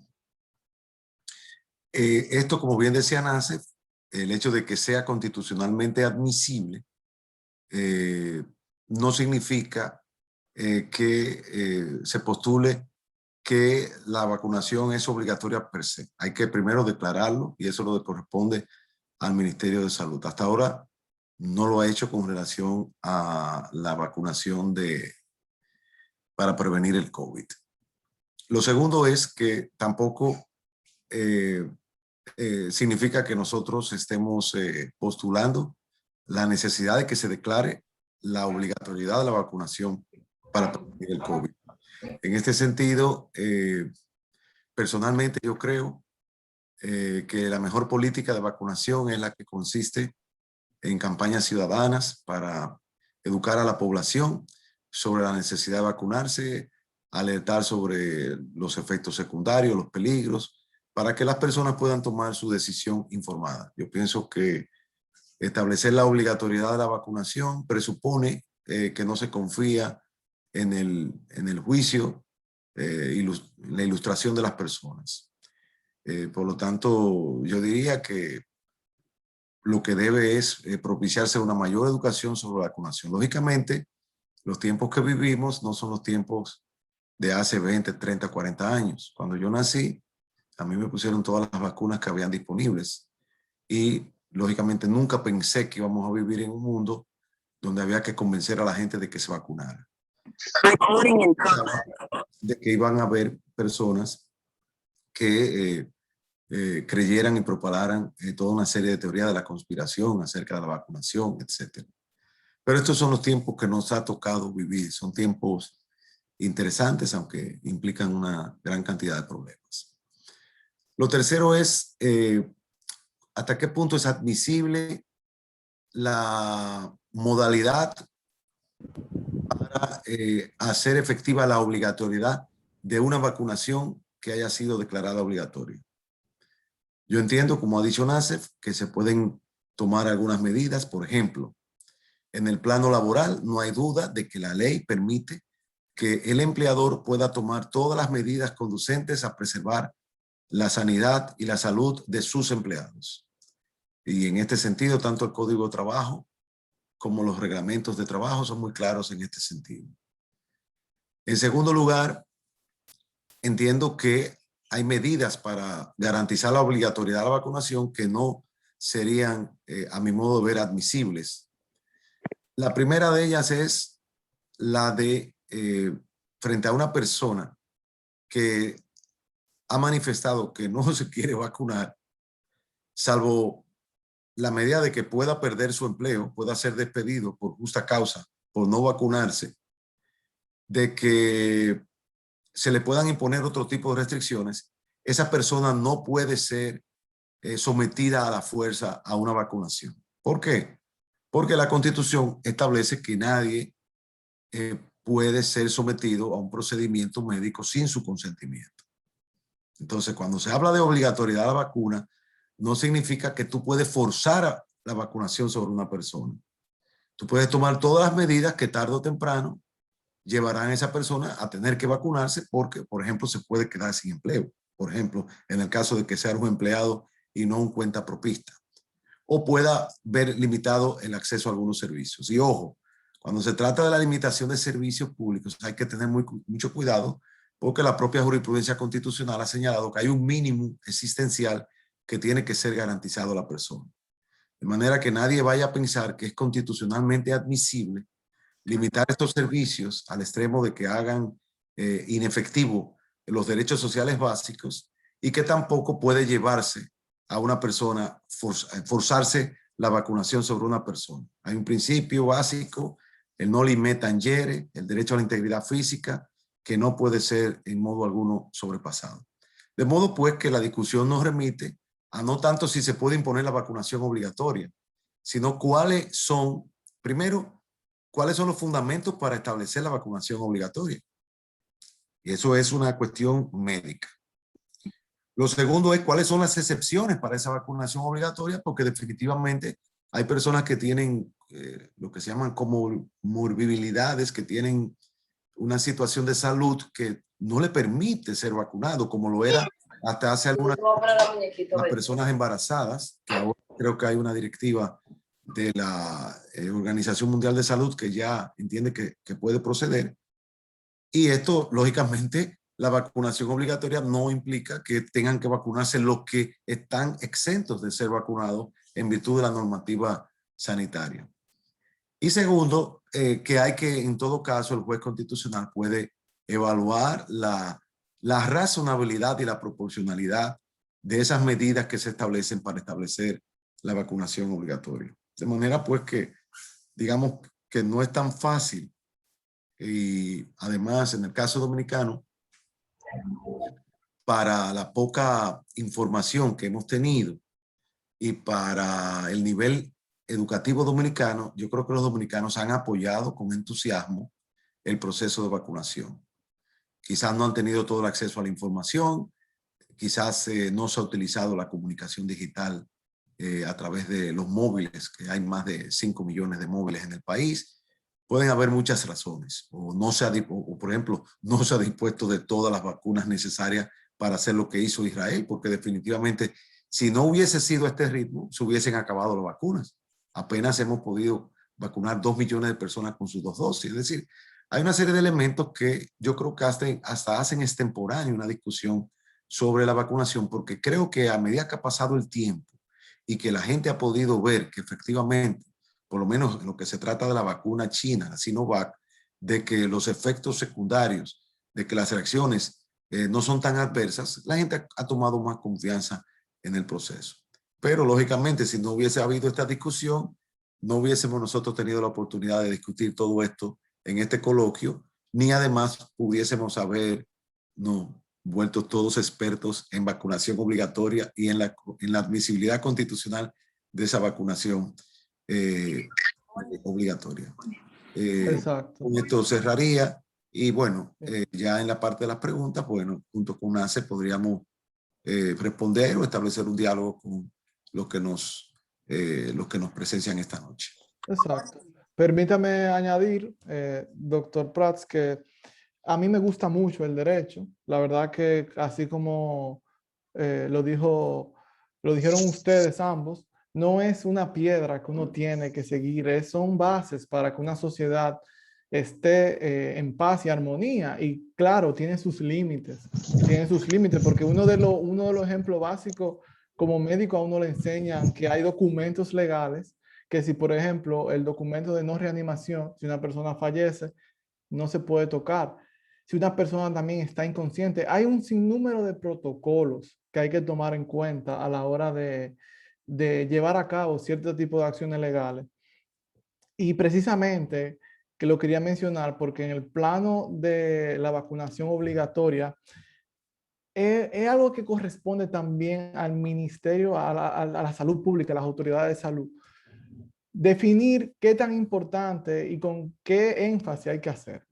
Esto, como bien decía Nassef, el hecho de que sea constitucionalmente admisible no significa que se postule que la vacunación es obligatoria per se. Hay que primero declararlo y eso lo corresponde al Ministerio de Salud. Hasta ahora no lo ha hecho con relación a la vacunación para prevenir el COVID. Lo segundo es que tampoco significa que nosotros estemos postulando la necesidad de que se declare la obligatoriedad de la vacunación para prevenir el COVID. En este sentido, personalmente yo creo que la mejor política de vacunación es la que consiste en campañas ciudadanas para educar a la población sobre la necesidad de vacunarse, alertar sobre los efectos secundarios, los peligros, para que las personas puedan tomar su decisión informada. Yo pienso que establecer la obligatoriedad de la vacunación presupone que no se confía en el juicio y la ilustración de las personas. Por lo tanto, yo diría que lo que debe es propiciarse una mayor educación sobre la vacunación. Lógicamente, los tiempos que vivimos no son los tiempos de hace 20, 30, 40 años. Cuando yo nací, a mí me pusieron todas las vacunas que habían disponibles y lógicamente nunca pensé que íbamos a vivir en un mundo donde había que convencer a la gente de que se vacunara. De que iban a haber personas que creyeran y propagaran toda una serie de teorías de la conspiración acerca de la vacunación, etc. Pero estos son los tiempos que nos ha tocado vivir. Son tiempos interesantes, aunque implican una gran cantidad de problemas. Lo tercero es hasta qué punto es admisible la modalidad para hacer efectiva la obligatoriedad de una vacunación que haya sido declarada obligatoria. Yo entiendo, como ha dicho Nassef, que se pueden tomar algunas medidas. Por ejemplo, en el plano laboral no hay duda de que la ley permite que el empleador pueda tomar todas las medidas conducentes a preservar la sanidad y la salud de sus empleados. Y en este sentido, tanto el Código de Trabajo como los reglamentos de trabajo son muy claros en este sentido. En segundo lugar, entiendo que hay medidas para garantizar la obligatoriedad de la vacunación que no serían, a mi modo de ver, admisibles. La primera de ellas es la de, frente a una persona que ha manifestado que no se quiere vacunar, salvo la medida de que pueda perder su empleo, pueda ser despedido por justa causa, por no vacunarse, de que se le puedan imponer otro tipo de restricciones, esa persona no puede ser sometida a la fuerza a una vacunación. ¿Por qué? Porque la Constitución establece que nadie puede ser sometido a un procedimiento médico sin su consentimiento. Entonces, cuando se habla de obligatoriedad de la vacuna, no significa que tú puedes forzar la vacunación sobre una persona. Tú puedes tomar todas las medidas que tarde o temprano llevarán a esa persona a tener que vacunarse porque, por ejemplo, se puede quedar sin empleo. Por ejemplo, en el caso de que sea un empleado y no un cuentapropista. O pueda ver limitado el acceso a algunos servicios. Y ojo, cuando se trata de la limitación de servicios públicos, hay que tener mucho cuidado porque la propia jurisprudencia constitucional ha señalado que hay un mínimo existencial que tiene que ser garantizado a la persona. De manera que nadie vaya a pensar que es constitucionalmente admisible limitar estos servicios al extremo de que hagan inefectivo los derechos sociales básicos y que tampoco puede llevarse a una persona, forzarse la vacunación sobre una persona. Hay un principio básico, el noli me tangere, el derecho a la integridad física, que no puede ser en modo alguno sobrepasado. De modo pues que la discusión nos remite a no tanto si se puede imponer la vacunación obligatoria, sino cuáles son, primero, cuáles son los fundamentos para establecer la vacunación obligatoria. Y eso es una cuestión médica. Lo segundo es cuáles son las excepciones para esa vacunación obligatoria, porque definitivamente hay personas que tienen lo que se llaman como morbilidades, que tienen una situación de salud que no le permite ser vacunado, como lo era hasta hace algunas las personas embarazadas, que ahora creo que hay una directiva de la Organización Mundial de Salud que ya entiende que puede proceder. Y esto, lógicamente, la vacunación obligatoria no implica que tengan que vacunarse los que están exentos de ser vacunados en virtud de la normativa sanitaria. Y segundo, que hay que, en todo caso, el juez constitucional puede evaluar la razonabilidad y la proporcionalidad de esas medidas que se establecen para establecer la vacunación obligatoria. De manera, pues, que digamos que no es tan fácil. Y además, en el caso dominicano, para la poca información que hemos tenido y para el nivel educativo dominicano, yo creo que los dominicanos han apoyado con entusiasmo el proceso de vacunación. Quizás no han tenido todo el acceso a la información, quizás no se ha utilizado la comunicación digital a través de los móviles, que hay más de 5 millones de móviles en el país. Pueden haber muchas razones, o por ejemplo, no se ha dispuesto de todas las vacunas necesarias para hacer lo que hizo Israel, porque definitivamente si no hubiese sido este ritmo, se hubiesen acabado las vacunas. Apenas hemos podido vacunar 2 millones de personas con sus 2 dosis. Es decir, hay una serie de elementos que yo creo que hasta hacen extemporánea una discusión sobre la vacunación, porque creo que a medida que ha pasado el tiempo y que la gente ha podido ver que efectivamente, por lo menos en lo que se trata de la vacuna china, la Sinovac, de que los efectos secundarios, de que las reacciones no son tan adversas, la gente ha tomado más confianza en el proceso. Pero lógicamente, si no hubiese habido esta discusión, no hubiésemos nosotros tenido la oportunidad de discutir todo esto en este coloquio, ni además pudiésemos haber vuelto todos expertos en vacunación obligatoria y en la admisibilidad constitucional de esa vacunación obligatoria. Exacto. Con esto cerraría y bueno, ya en la parte de las preguntas, bueno, junto con NACE podríamos responder o establecer un diálogo con los que nos presencian esta noche. Exacto. Permítame añadir, doctor Prats, que a mí me gusta mucho el derecho. La verdad que así como lo dijeron ustedes ambos, no es una piedra que uno tiene que seguir, son bases para que una sociedad esté en paz y armonía. Y claro, tiene sus límites, porque uno de los ejemplos básicos como médico a uno le enseñan que hay documentos legales, que si por ejemplo el documento de no reanimación, si una persona fallece, no se puede tocar. Si una persona también está inconsciente, hay un sinnúmero de protocolos que hay que tomar en cuenta a la hora de llevar a cabo cierto tipo de acciones legales. Y precisamente que lo quería mencionar porque en el plano de la vacunación obligatoria es algo que corresponde también al ministerio, a la salud pública, a las autoridades de salud. Definir qué tan importante y con qué énfasis hay que hacer.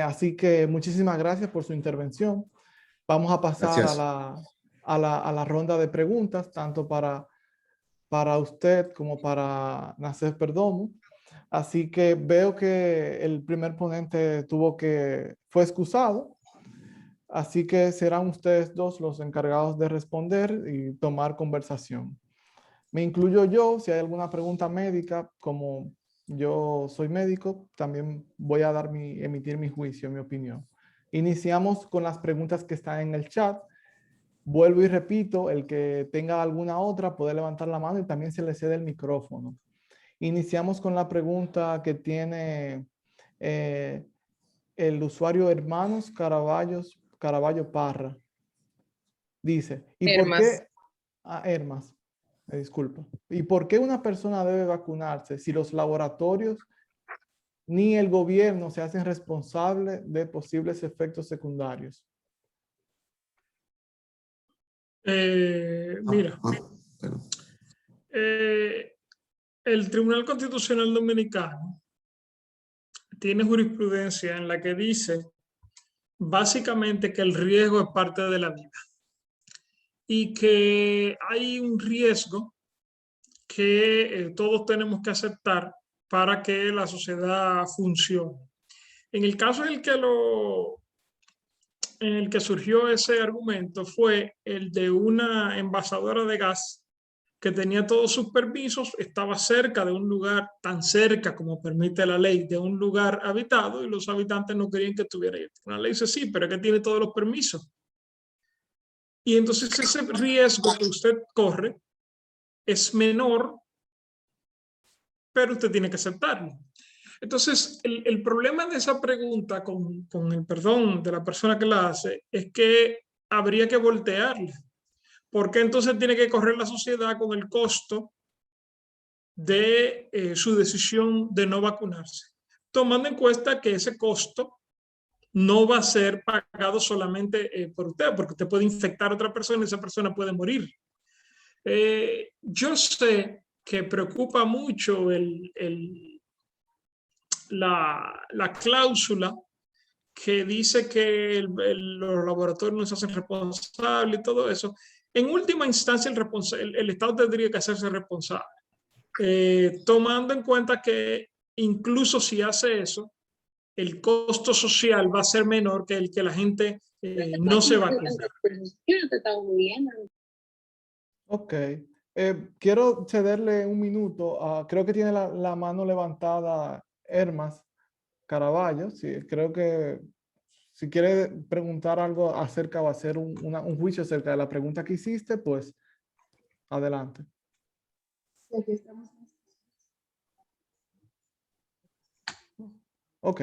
Así que muchísimas gracias por su intervención. Vamos a pasar a la ronda de preguntas, tanto para usted como para Nacer Perdomo. Así que veo que el primer ponente fue excusado. Así que serán ustedes dos los encargados de responder y tomar conversación. Me incluyo yo, si hay alguna pregunta médica, como yo soy médico, también voy a emitir mi juicio, mi opinión. Iniciamos con las preguntas que están en el chat. Vuelvo y repito, el que tenga alguna otra puede levantar la mano y también se le cede el micrófono. Iniciamos con la pregunta que tiene el usuario Hermanos Caraballo Parra. Dice, ¿y por qué? Hermas. Disculpa. ¿Y por qué una persona debe vacunarse si los laboratorios ni el gobierno se hacen responsables de posibles efectos secundarios? Mira, el Tribunal Constitucional Dominicano tiene jurisprudencia en la que dice básicamente que el riesgo es parte de la vida y que hay un riesgo que todos tenemos que aceptar para que la sociedad funcione. En el caso en el que surgió ese argumento fue el de una envasadora de gas que tenía todos sus permisos, estaba cerca de un lugar, tan cerca como permite la ley, de un lugar habitado, y los habitantes no querían que estuviera ahí. La ley dice, sí, pero es que tiene todos los permisos. Y entonces ese riesgo que usted corre es menor, pero usted tiene que aceptarlo. Entonces, el problema de esa pregunta, con el perdón de la persona que la hace, es que habría que voltearla. ¿Por qué entonces tiene que correr la sociedad con el costo de su decisión de no vacunarse? Tomando en cuenta que ese costo no va a ser pagado solamente por usted, porque usted puede infectar a otra persona y esa persona puede morir. Yo sé que preocupa mucho la cláusula que dice que los laboratorios no se hacen responsables y todo eso. En última instancia, el Estado tendría que hacerse responsable, tomando en cuenta que incluso si hace eso, el costo social va a ser menor que el que la gente no se vacune. Ok. Quiero cederle un minuto. Creo que tiene la mano levantada Hermas Caraballo. Sí, creo que si quiere preguntar algo acerca o hacer un juicio acerca de la pregunta que hiciste, pues adelante. Ok.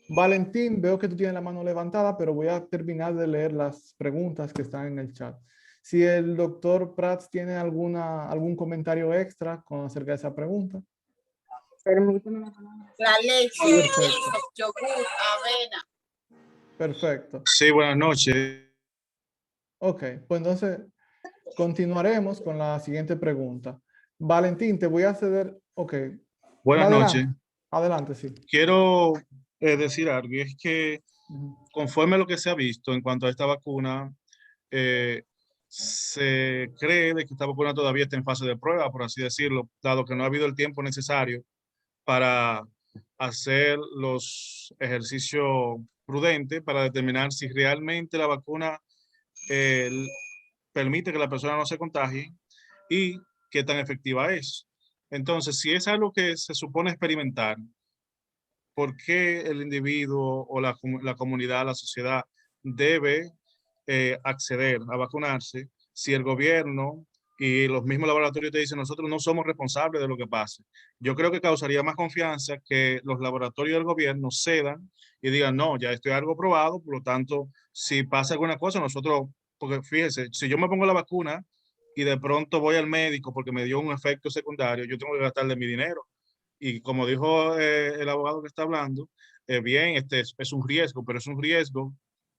Valentín, veo que tú tienes la mano levantada, pero voy a terminar de leer las preguntas que están en el chat. Si el doctor Prats tiene algún comentario extra acerca de esa pregunta. Permíteme la leche, yogur, avena. Perfecto. Sí, buenas noches. Ok, pues entonces continuaremos con la siguiente pregunta. Valentín, te voy a ceder. Ok. Buenas Adelante. noches. Adelante, sí. Quiero decir algo, y es que Ujú. conforme a lo que se ha visto en cuanto a esta vacuna, se cree de que esta vacuna todavía está en fase de prueba, por así decirlo, dado que no ha habido el tiempo necesario para hacer los ejercicios prudentes para determinar si realmente la vacuna permite que la persona no se contagie y qué tan efectiva es. Entonces, si es algo que se supone experimentar, ¿por qué el individuo o la comunidad, la sociedad debe acceder a vacunarse si el gobierno y los mismos laboratorios te dicen nosotros no somos responsables de lo que pase? Yo creo que causaría más confianza que los laboratorios del gobierno cedan y digan no, ya esto es algo probado, por lo tanto, si pasa alguna cosa, nosotros, porque fíjese, si yo me pongo la vacuna y de pronto voy al médico porque me dio un efecto secundario, yo tengo que gastarle mi dinero. Y como dijo el abogado que está hablando, bien, este es un riesgo, pero es un riesgo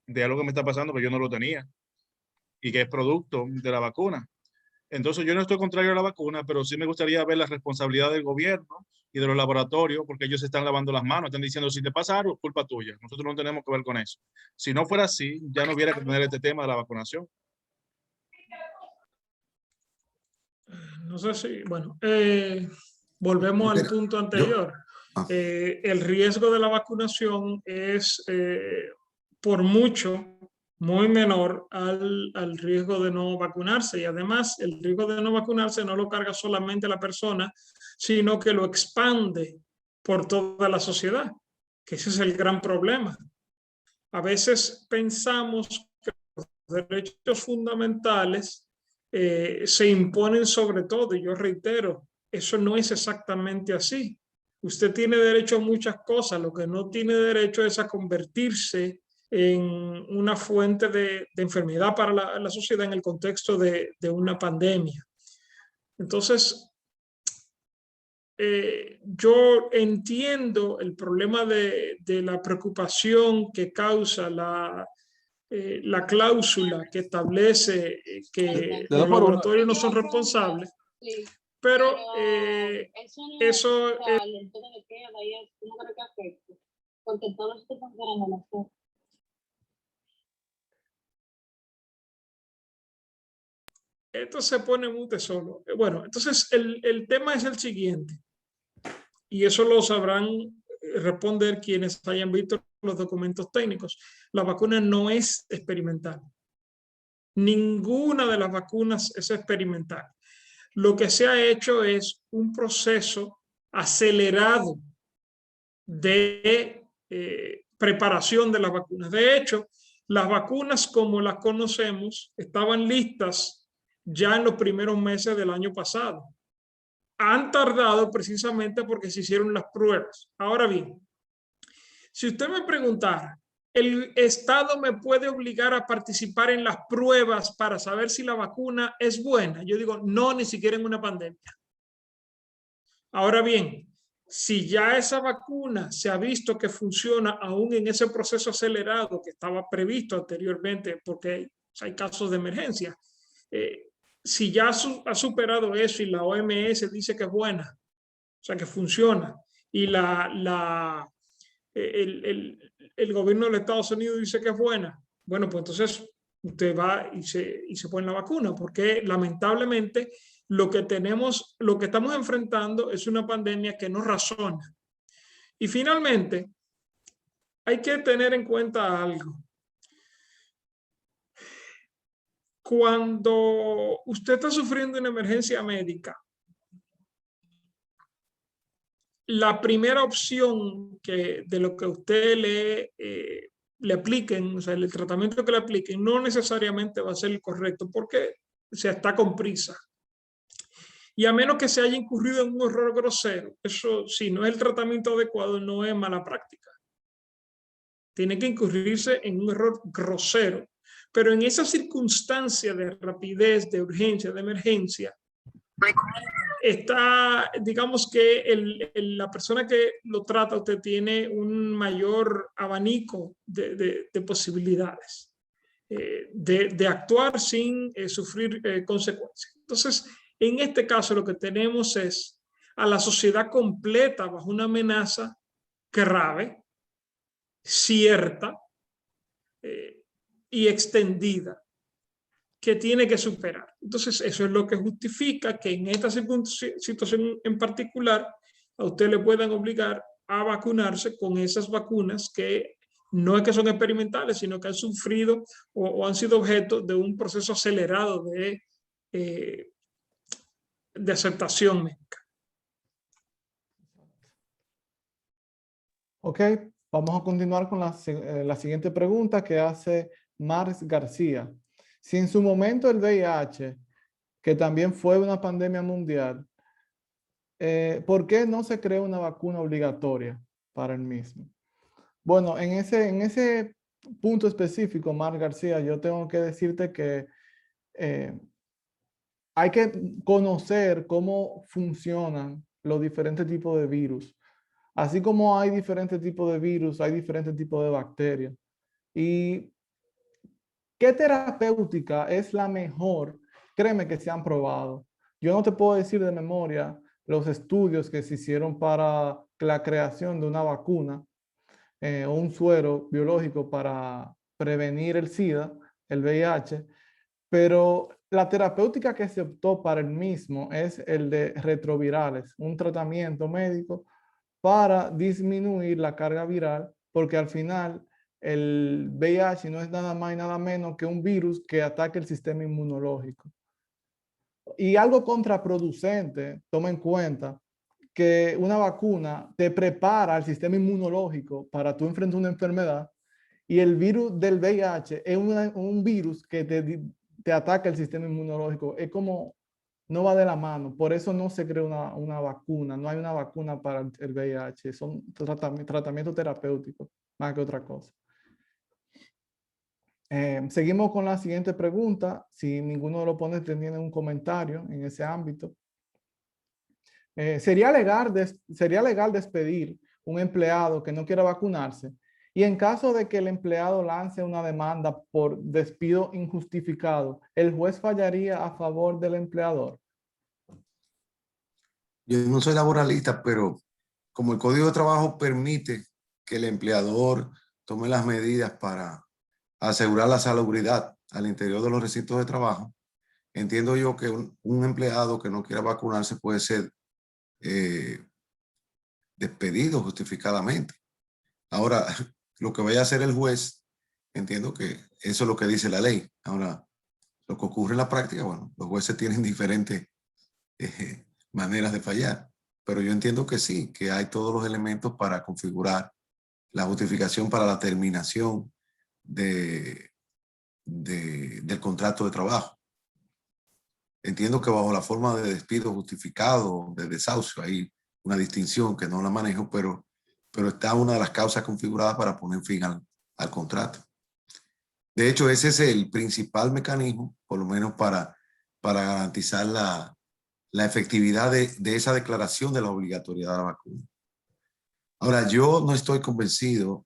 de algo que me está pasando que yo no lo tenía y que es producto de la vacuna. Entonces yo no estoy contrario a la vacuna, pero sí me gustaría ver la responsabilidad del gobierno y de los laboratorios, porque ellos se están lavando las manos, están diciendo si te pasa algo, culpa tuya. Nosotros no tenemos que ver con eso. Si no fuera así, ya no hubiera que tener este tema de la vacunación. No sé si, bueno, volvemos al punto anterior. El riesgo de la vacunación es por mucho muy menor al riesgo de no vacunarse, y además el riesgo de no vacunarse no lo carga solamente la persona, sino que lo expande por toda la sociedad, que ese es el gran problema. A veces pensamos que los derechos fundamentales se imponen sobre todo, y yo reitero, eso no es exactamente así. Usted tiene derecho a muchas cosas, lo que no tiene derecho es a convertirse en una fuente de enfermedad para la sociedad en el contexto de una pandemia. Entonces, yo entiendo el problema de la preocupación que causa la cláusula que establece que los laboratorios no son responsables, pero eso Porque todos te consideran el actor. Esto se pone mute solo. Bueno, entonces el tema es el siguiente, y eso lo sabrán responder quienes hayan visto los documentos técnicos. La vacuna no es experimental. Ninguna de las vacunas es experimental. Lo que se ha hecho es un proceso acelerado de preparación de las vacunas. De hecho, las vacunas como las conocemos estaban listas ya en los primeros meses del año pasado. Han tardado precisamente porque se hicieron las pruebas. Ahora bien, si usted me preguntara, ¿el Estado me puede obligar a participar en las pruebas para saber si la vacuna es buena? Yo digo, no, ni siquiera en una pandemia. Ahora bien, si ya esa vacuna se ha visto que funciona aún en ese proceso acelerado que estaba previsto anteriormente, porque hay casos de emergencia, si ya ha superado eso y la OMS dice que es buena, o sea, que funciona, y el gobierno de los Estados Unidos dice que es buena, bueno, pues entonces usted va y se pone la vacuna, porque lamentablemente lo que estamos enfrentando es una pandemia que no razona. Y finalmente, hay que tener en cuenta algo. Cuando usted está sufriendo una emergencia médica, la primera opción de lo que usted le apliquen, o sea, el tratamiento que le apliquen, no necesariamente va a ser el correcto porque se está con prisa. Y a menos que se haya incurrido en un error grosero, eso si no es el tratamiento adecuado, no es mala práctica. Tiene que incurrirse en un error grosero. Pero en esa circunstancia de rapidez, de urgencia, de emergencia, está, digamos que la persona que lo trata, usted tiene un mayor abanico de posibilidades de actuar sin sufrir consecuencias. Entonces, en este caso lo que tenemos es a la sociedad completa bajo una amenaza grave, cierta y extendida, que tiene que superar. Entonces, eso es lo que justifica que en esta situación en particular a usted le puedan obligar a vacunarse con esas vacunas que no es que son experimentales, sino que han sufrido o han sido objeto de un proceso acelerado de aceptación médica. Ok, vamos a continuar con la siguiente pregunta que hace Mars García. Si en su momento el VIH, que también fue una pandemia mundial, ¿por qué no se creó una vacuna obligatoria para el mismo? Bueno, en ese punto específico, Mars García, yo tengo que decirte que hay que conocer cómo funcionan los diferentes tipos de virus. Así como hay diferentes tipos de virus, hay diferentes tipos de bacterias. ¿Y qué terapéutica es la mejor? Créeme que se han probado. Yo no te puedo decir de memoria los estudios que se hicieron para la creación de una vacuna o un suero biológico para prevenir el SIDA, el VIH, pero la terapéutica que se optó para el mismo es el de retrovirales, un tratamiento médico para disminuir la carga viral, porque al final el VIH no es nada más y nada menos que un virus que ataca el sistema inmunológico. Y algo contraproducente, toma en cuenta que una vacuna te prepara al sistema inmunológico para tú enfrentar una enfermedad y el virus del VIH es un virus que te ataca el sistema inmunológico. Es como, no va de la mano. Por eso no se crea una vacuna. No hay una vacuna para el VIH. Son tratamientos terapéuticos más que otra cosa. Seguimos con la siguiente pregunta. Si ninguno de los ponentes tiene un comentario en ese ámbito. ¿Sería legal despedir un empleado que no quiera vacunarse? Y en caso de que el empleado lance una demanda por despido injustificado, ¿el juez fallaría a favor del empleador? Yo no soy laboralista, pero como el Código de Trabajo permite que el empleador tome las medidas para asegurar la salubridad al interior de los recintos de trabajo, entiendo yo que un empleado que no quiera vacunarse puede ser despedido justificadamente. Ahora, lo que vaya a hacer el juez, entiendo que eso es lo que dice la ley. Ahora, lo que ocurre en la práctica, bueno, los jueces tienen diferentes maneras de fallar, pero yo entiendo que sí, que hay todos los elementos para configurar la justificación para la terminación del contrato de trabajo. Entiendo que bajo la forma de despido justificado, de desahucio, hay una distinción que no la manejo, pero está una de las causas configuradas para poner fin al contrato. De hecho, ese es el principal mecanismo, por lo menos para garantizar la efectividad de esa declaración de la obligatoriedad de la vacuna. Ahora, yo no estoy convencido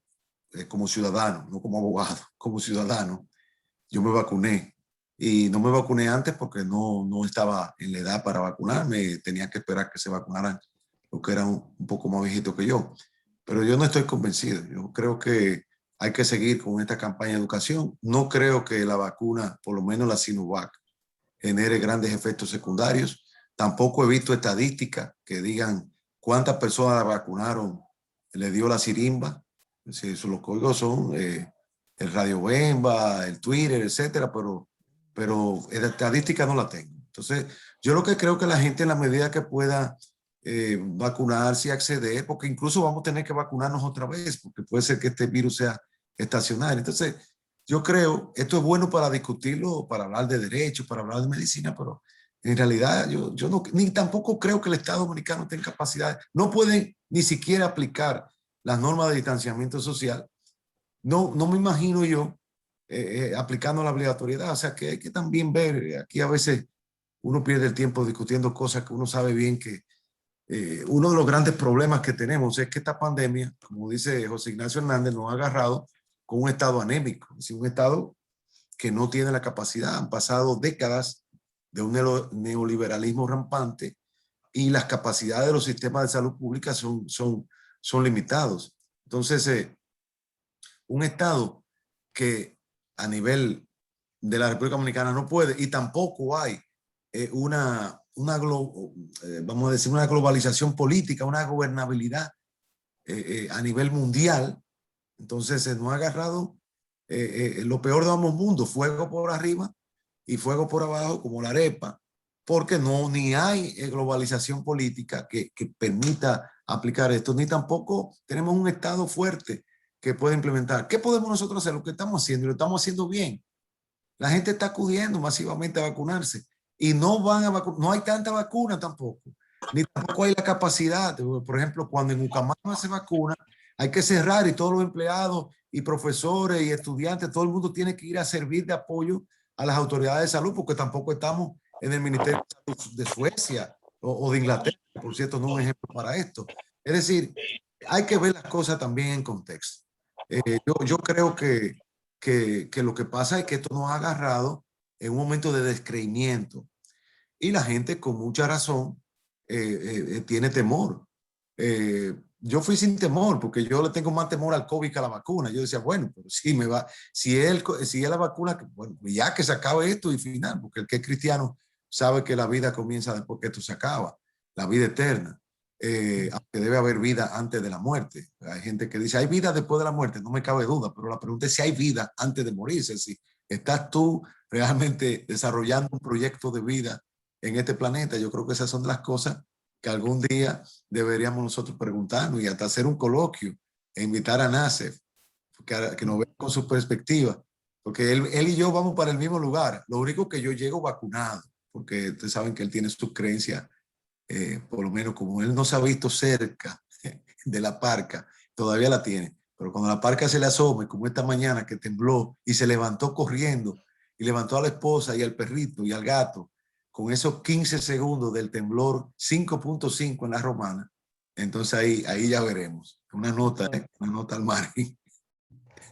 como ciudadano, no como abogado, como ciudadano. Yo me vacuné y no me vacuné antes porque no estaba en la edad para vacunarme. Tenía que esperar que se vacunaran los que eran un poco más viejitos que yo. Pero yo no estoy convencido. Yo creo que hay que seguir con esta campaña de educación. No creo que la vacuna, por lo menos la Sinovac, genere grandes efectos secundarios. Tampoco he visto estadísticas que digan cuántas personas la vacunaron, le dio la sirimba. Eso, los códigos son el Radio Bemba, el Twitter, etcétera, pero la estadística no la tengo. Entonces, yo lo que creo que la gente en la medida que pueda vacunarse y acceder, porque incluso vamos a tener que vacunarnos otra vez, porque puede ser que este virus sea estacionario. Entonces, yo creo, esto es bueno para discutirlo, para hablar de derechos, para hablar de medicina, pero en realidad yo no, ni tampoco creo que el Estado Dominicano tenga capacidad, no pueden ni siquiera aplicar las normas de distanciamiento social. No me imagino yo aplicando la obligatoriedad. O sea que hay que también ver, aquí a veces uno pierde el tiempo discutiendo cosas que uno sabe bien que uno de los grandes problemas que tenemos es que esta pandemia, como dice José Ignacio Hernández, nos ha agarrado con un estado anémico, es decir, un estado que no tiene la capacidad. Han pasado décadas de un neoliberalismo rampante y las capacidades de los sistemas de salud pública son limitados. Entonces, un estado que a nivel de la República Dominicana no puede, y tampoco hay vamos a decir, una globalización política, una gobernabilidad a nivel mundial. Entonces se nos ha agarrado lo peor de ambos mundos, fuego por arriba y fuego por abajo, como la arepa, porque ni hay globalización política que permita aplicar esto, ni tampoco tenemos un Estado fuerte que pueda implementar. ¿Qué podemos nosotros hacer? Lo que estamos haciendo, y lo estamos haciendo bien. La gente está acudiendo masivamente a vacunarse y no hay tanta vacuna tampoco, ni tampoco hay la capacidad. Por ejemplo, cuando en Ucamama se vacuna, hay que cerrar y todos los empleados y profesores y estudiantes, todo el mundo tiene que ir a servir de apoyo a las autoridades de salud, porque tampoco estamos en el Ministerio de Salud de Suecia o de Inglaterra, por cierto, no es un ejemplo para esto. Es decir, hay que ver las cosas también en contexto. Yo creo que lo que pasa es que esto nos ha agarrado en un momento de descreimiento y la gente con mucha razón tiene temor. Yo fui sin temor porque yo le tengo más temor al COVID que a la vacuna. Yo decía, bueno, pero si es la vacuna, bueno, ya que se acabe esto y final, porque el que es cristiano sabe que la vida comienza después que esto se acaba, la vida eterna. Aunque debe haber vida antes de la muerte. Hay gente que dice, hay vida después de la muerte, no me cabe duda, pero la pregunta es si hay vida antes de morirse. Si estás tú realmente desarrollando un proyecto de vida en este planeta. Yo creo que esas son las cosas que algún día deberíamos nosotros preguntarnos y hasta hacer un coloquio e invitar a Nassef que nos vea con su perspectiva, porque él y yo vamos para el mismo lugar. Lo único que yo llego vacunado, porque ustedes saben que él tiene sus creencias. Por lo menos como él no se ha visto cerca de la parca, todavía la tiene, pero cuando la parca se le asome, como esta mañana que tembló y se levantó corriendo y levantó a la esposa y al perrito y al gato, con esos 15 segundos del temblor 5.5 en la Romana, entonces ahí ya veremos. Una nota al margen.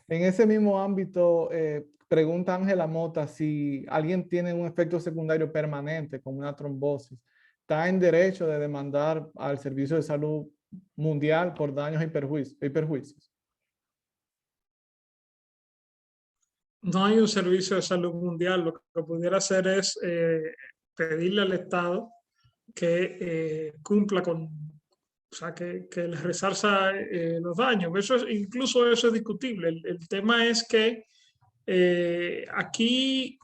En ese mismo ámbito, pregunta Ángela Mota si alguien tiene un efecto secundario permanente, como una trombosis, ¿está en derecho de demandar al Servicio de Salud Mundial por daños y perjuicios? No hay un servicio de salud mundial. Lo que pudiera hacer es pedirle al Estado que cumpla con, o sea, que les resarza los daños. Incluso eso es discutible. El tema es que aquí,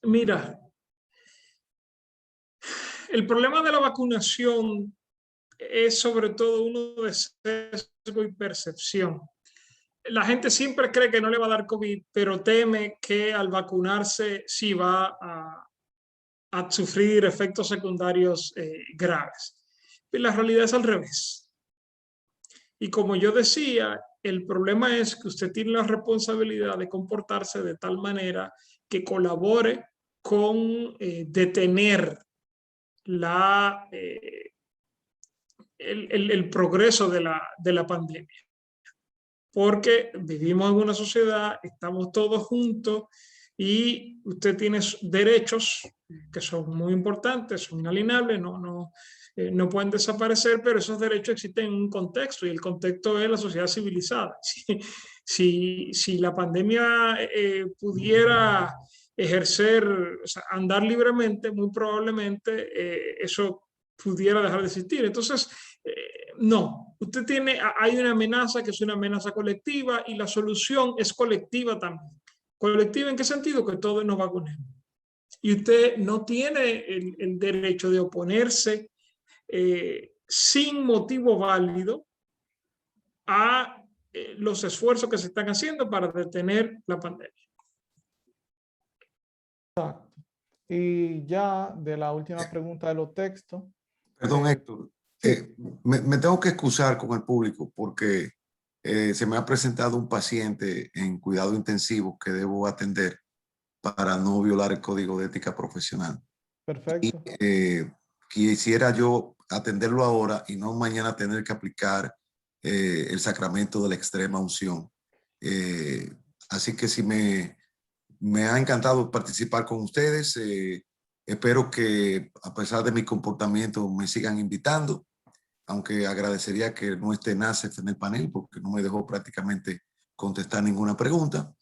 mira, el problema de la vacunación es sobre todo uno de sesgo y percepción. La gente siempre cree que no le va a dar COVID, pero teme que al vacunarse sí va a sufrir efectos secundarios graves. Y la realidad es al revés. Y como yo decía, el problema es que usted tiene la responsabilidad de comportarse de tal manera que colabore con detener el progreso de la pandemia. Porque vivimos en una sociedad, estamos todos juntos y usted tiene derechos que son muy importantes, son inalienables, no pueden desaparecer, pero esos derechos existen en un contexto y el contexto es la sociedad civilizada. Si la pandemia pudiera ejercer, o sea, andar libremente, muy probablemente eso pudiera dejar de existir. Entonces, no, hay una amenaza que es una amenaza colectiva y la solución es colectiva también. ¿Colectiva en qué sentido? Que todos nos vacunemos. Y usted no tiene el derecho de oponerse sin motivo válido a los esfuerzos que se están haciendo para detener la pandemia. Exacto. Y ya de la última pregunta de los textos. Perdón, Héctor. Me tengo que excusar con el público porque se me ha presentado un paciente en cuidado intensivo que debo atender para no violar el código de ética profesional. Perfecto. Y quisiera yo atenderlo ahora y no mañana tener que aplicar el sacramento de la extrema unción. Así que sí me ha encantado participar con ustedes. Espero que a pesar de mi comportamiento me sigan invitando, aunque agradecería que no esté Nacef en el panel porque no me dejó prácticamente contestar ninguna pregunta.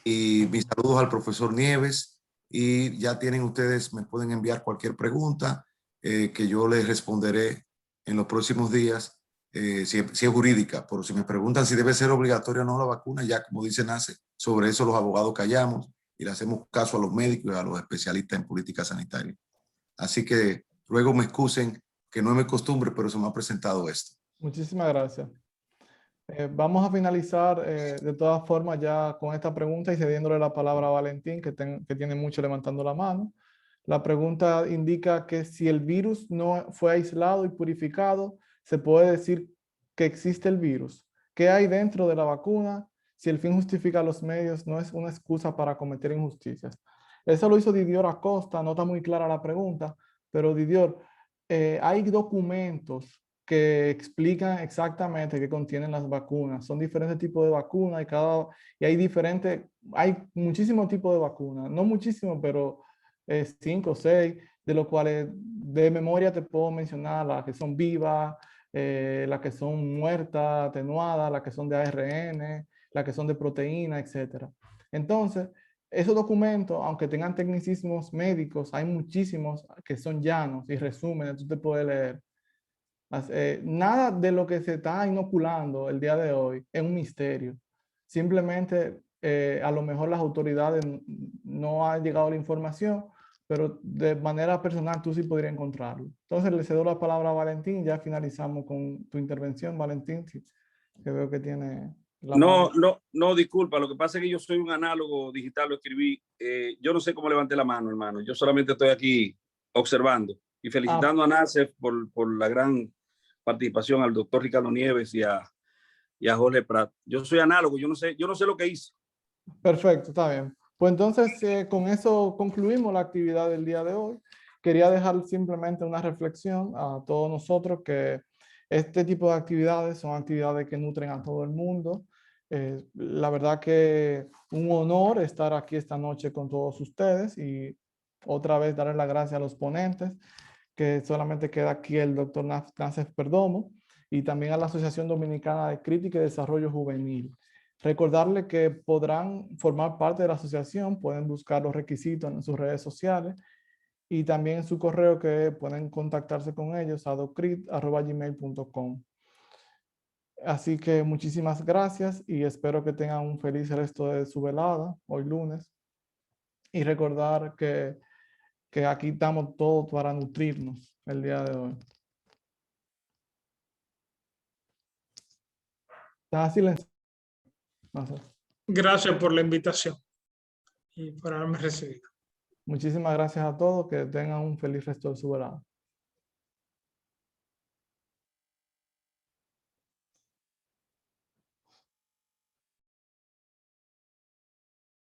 Y mis saludos al profesor Nieves, y ya tienen ustedes, me pueden enviar cualquier pregunta que yo les responderé en los próximos días, si es jurídica, pero si me preguntan si debe ser obligatoria o no la vacuna, ya como dice Nace, sobre eso los abogados callamos y le hacemos caso a los médicos y a los especialistas en política sanitaria. Así que luego me excusen que no es mi costumbre, pero se me ha presentado esto. Muchísimas gracias. Vamos a finalizar de todas formas ya con esta pregunta y cediéndole la palabra a Valentín, que tiene mucho levantando la mano. La pregunta indica que si el virus no fue aislado y purificado, se puede decir que existe el virus. ¿Qué hay dentro de la vacuna? Si el fin justifica los medios, no es una excusa para cometer injusticias. Eso lo hizo Didier Acosta, no está muy clara la pregunta, pero Didier, hay documentos que explican exactamente qué contienen las vacunas. Son diferentes tipos de vacunas y hay muchísimos tipos de vacunas. No muchísimos, pero 5 o 6, de los cuales de memoria te puedo mencionar las que son vivas, las que son muertas, atenuadas, las que son de ARN, las que son de proteína, etc. Entonces, esos documentos, aunque tengan tecnicismos médicos, hay muchísimos que son llanos y resúmenes, tú te puedes leer. Nada de lo que se está inoculando el día de hoy es un misterio. Simplemente, a lo mejor las autoridades no han llegado a la información, pero de manera personal tú sí podrías encontrarlo. Entonces le cedo la palabra a Valentín. Ya finalizamos con tu intervención, Valentín, que veo que tiene la mano. No, disculpa. Lo que pasa es que yo soy un análogo digital, lo escribí. Yo no sé cómo levanté la mano, hermano. Yo solamente estoy aquí observando y felicitando a Nacef por la gran participación, al doctor Ricardo Nieves y a Jorge Prat. Yo soy análogo, yo no sé lo que hice. Perfecto, está bien. Pues entonces con eso concluimos la actividad del día de hoy. Quería dejar simplemente una reflexión a todos nosotros que este tipo de actividades son actividades que nutren a todo el mundo. La verdad que un honor estar aquí esta noche con todos ustedes y otra vez darle las gracias a los ponentes, que solamente queda aquí el doctor Nacef Perdomo, y también a la Asociación Dominicana de Crítica y Desarrollo Juvenil. Recordarle que podrán formar parte de la asociación, pueden buscar los requisitos en sus redes sociales y también en su correo, que pueden contactarse con ellos a docrit@gmail.com. Así que muchísimas gracias y espero que tengan un feliz resto de su velada hoy lunes. Y recordar que aquí estamos todos para nutrirnos el día de hoy. ¿Estás silencioso? No sé. Gracias por la invitación y por haberme recibido. Muchísimas gracias a todos. Que tengan un feliz resto de su velada.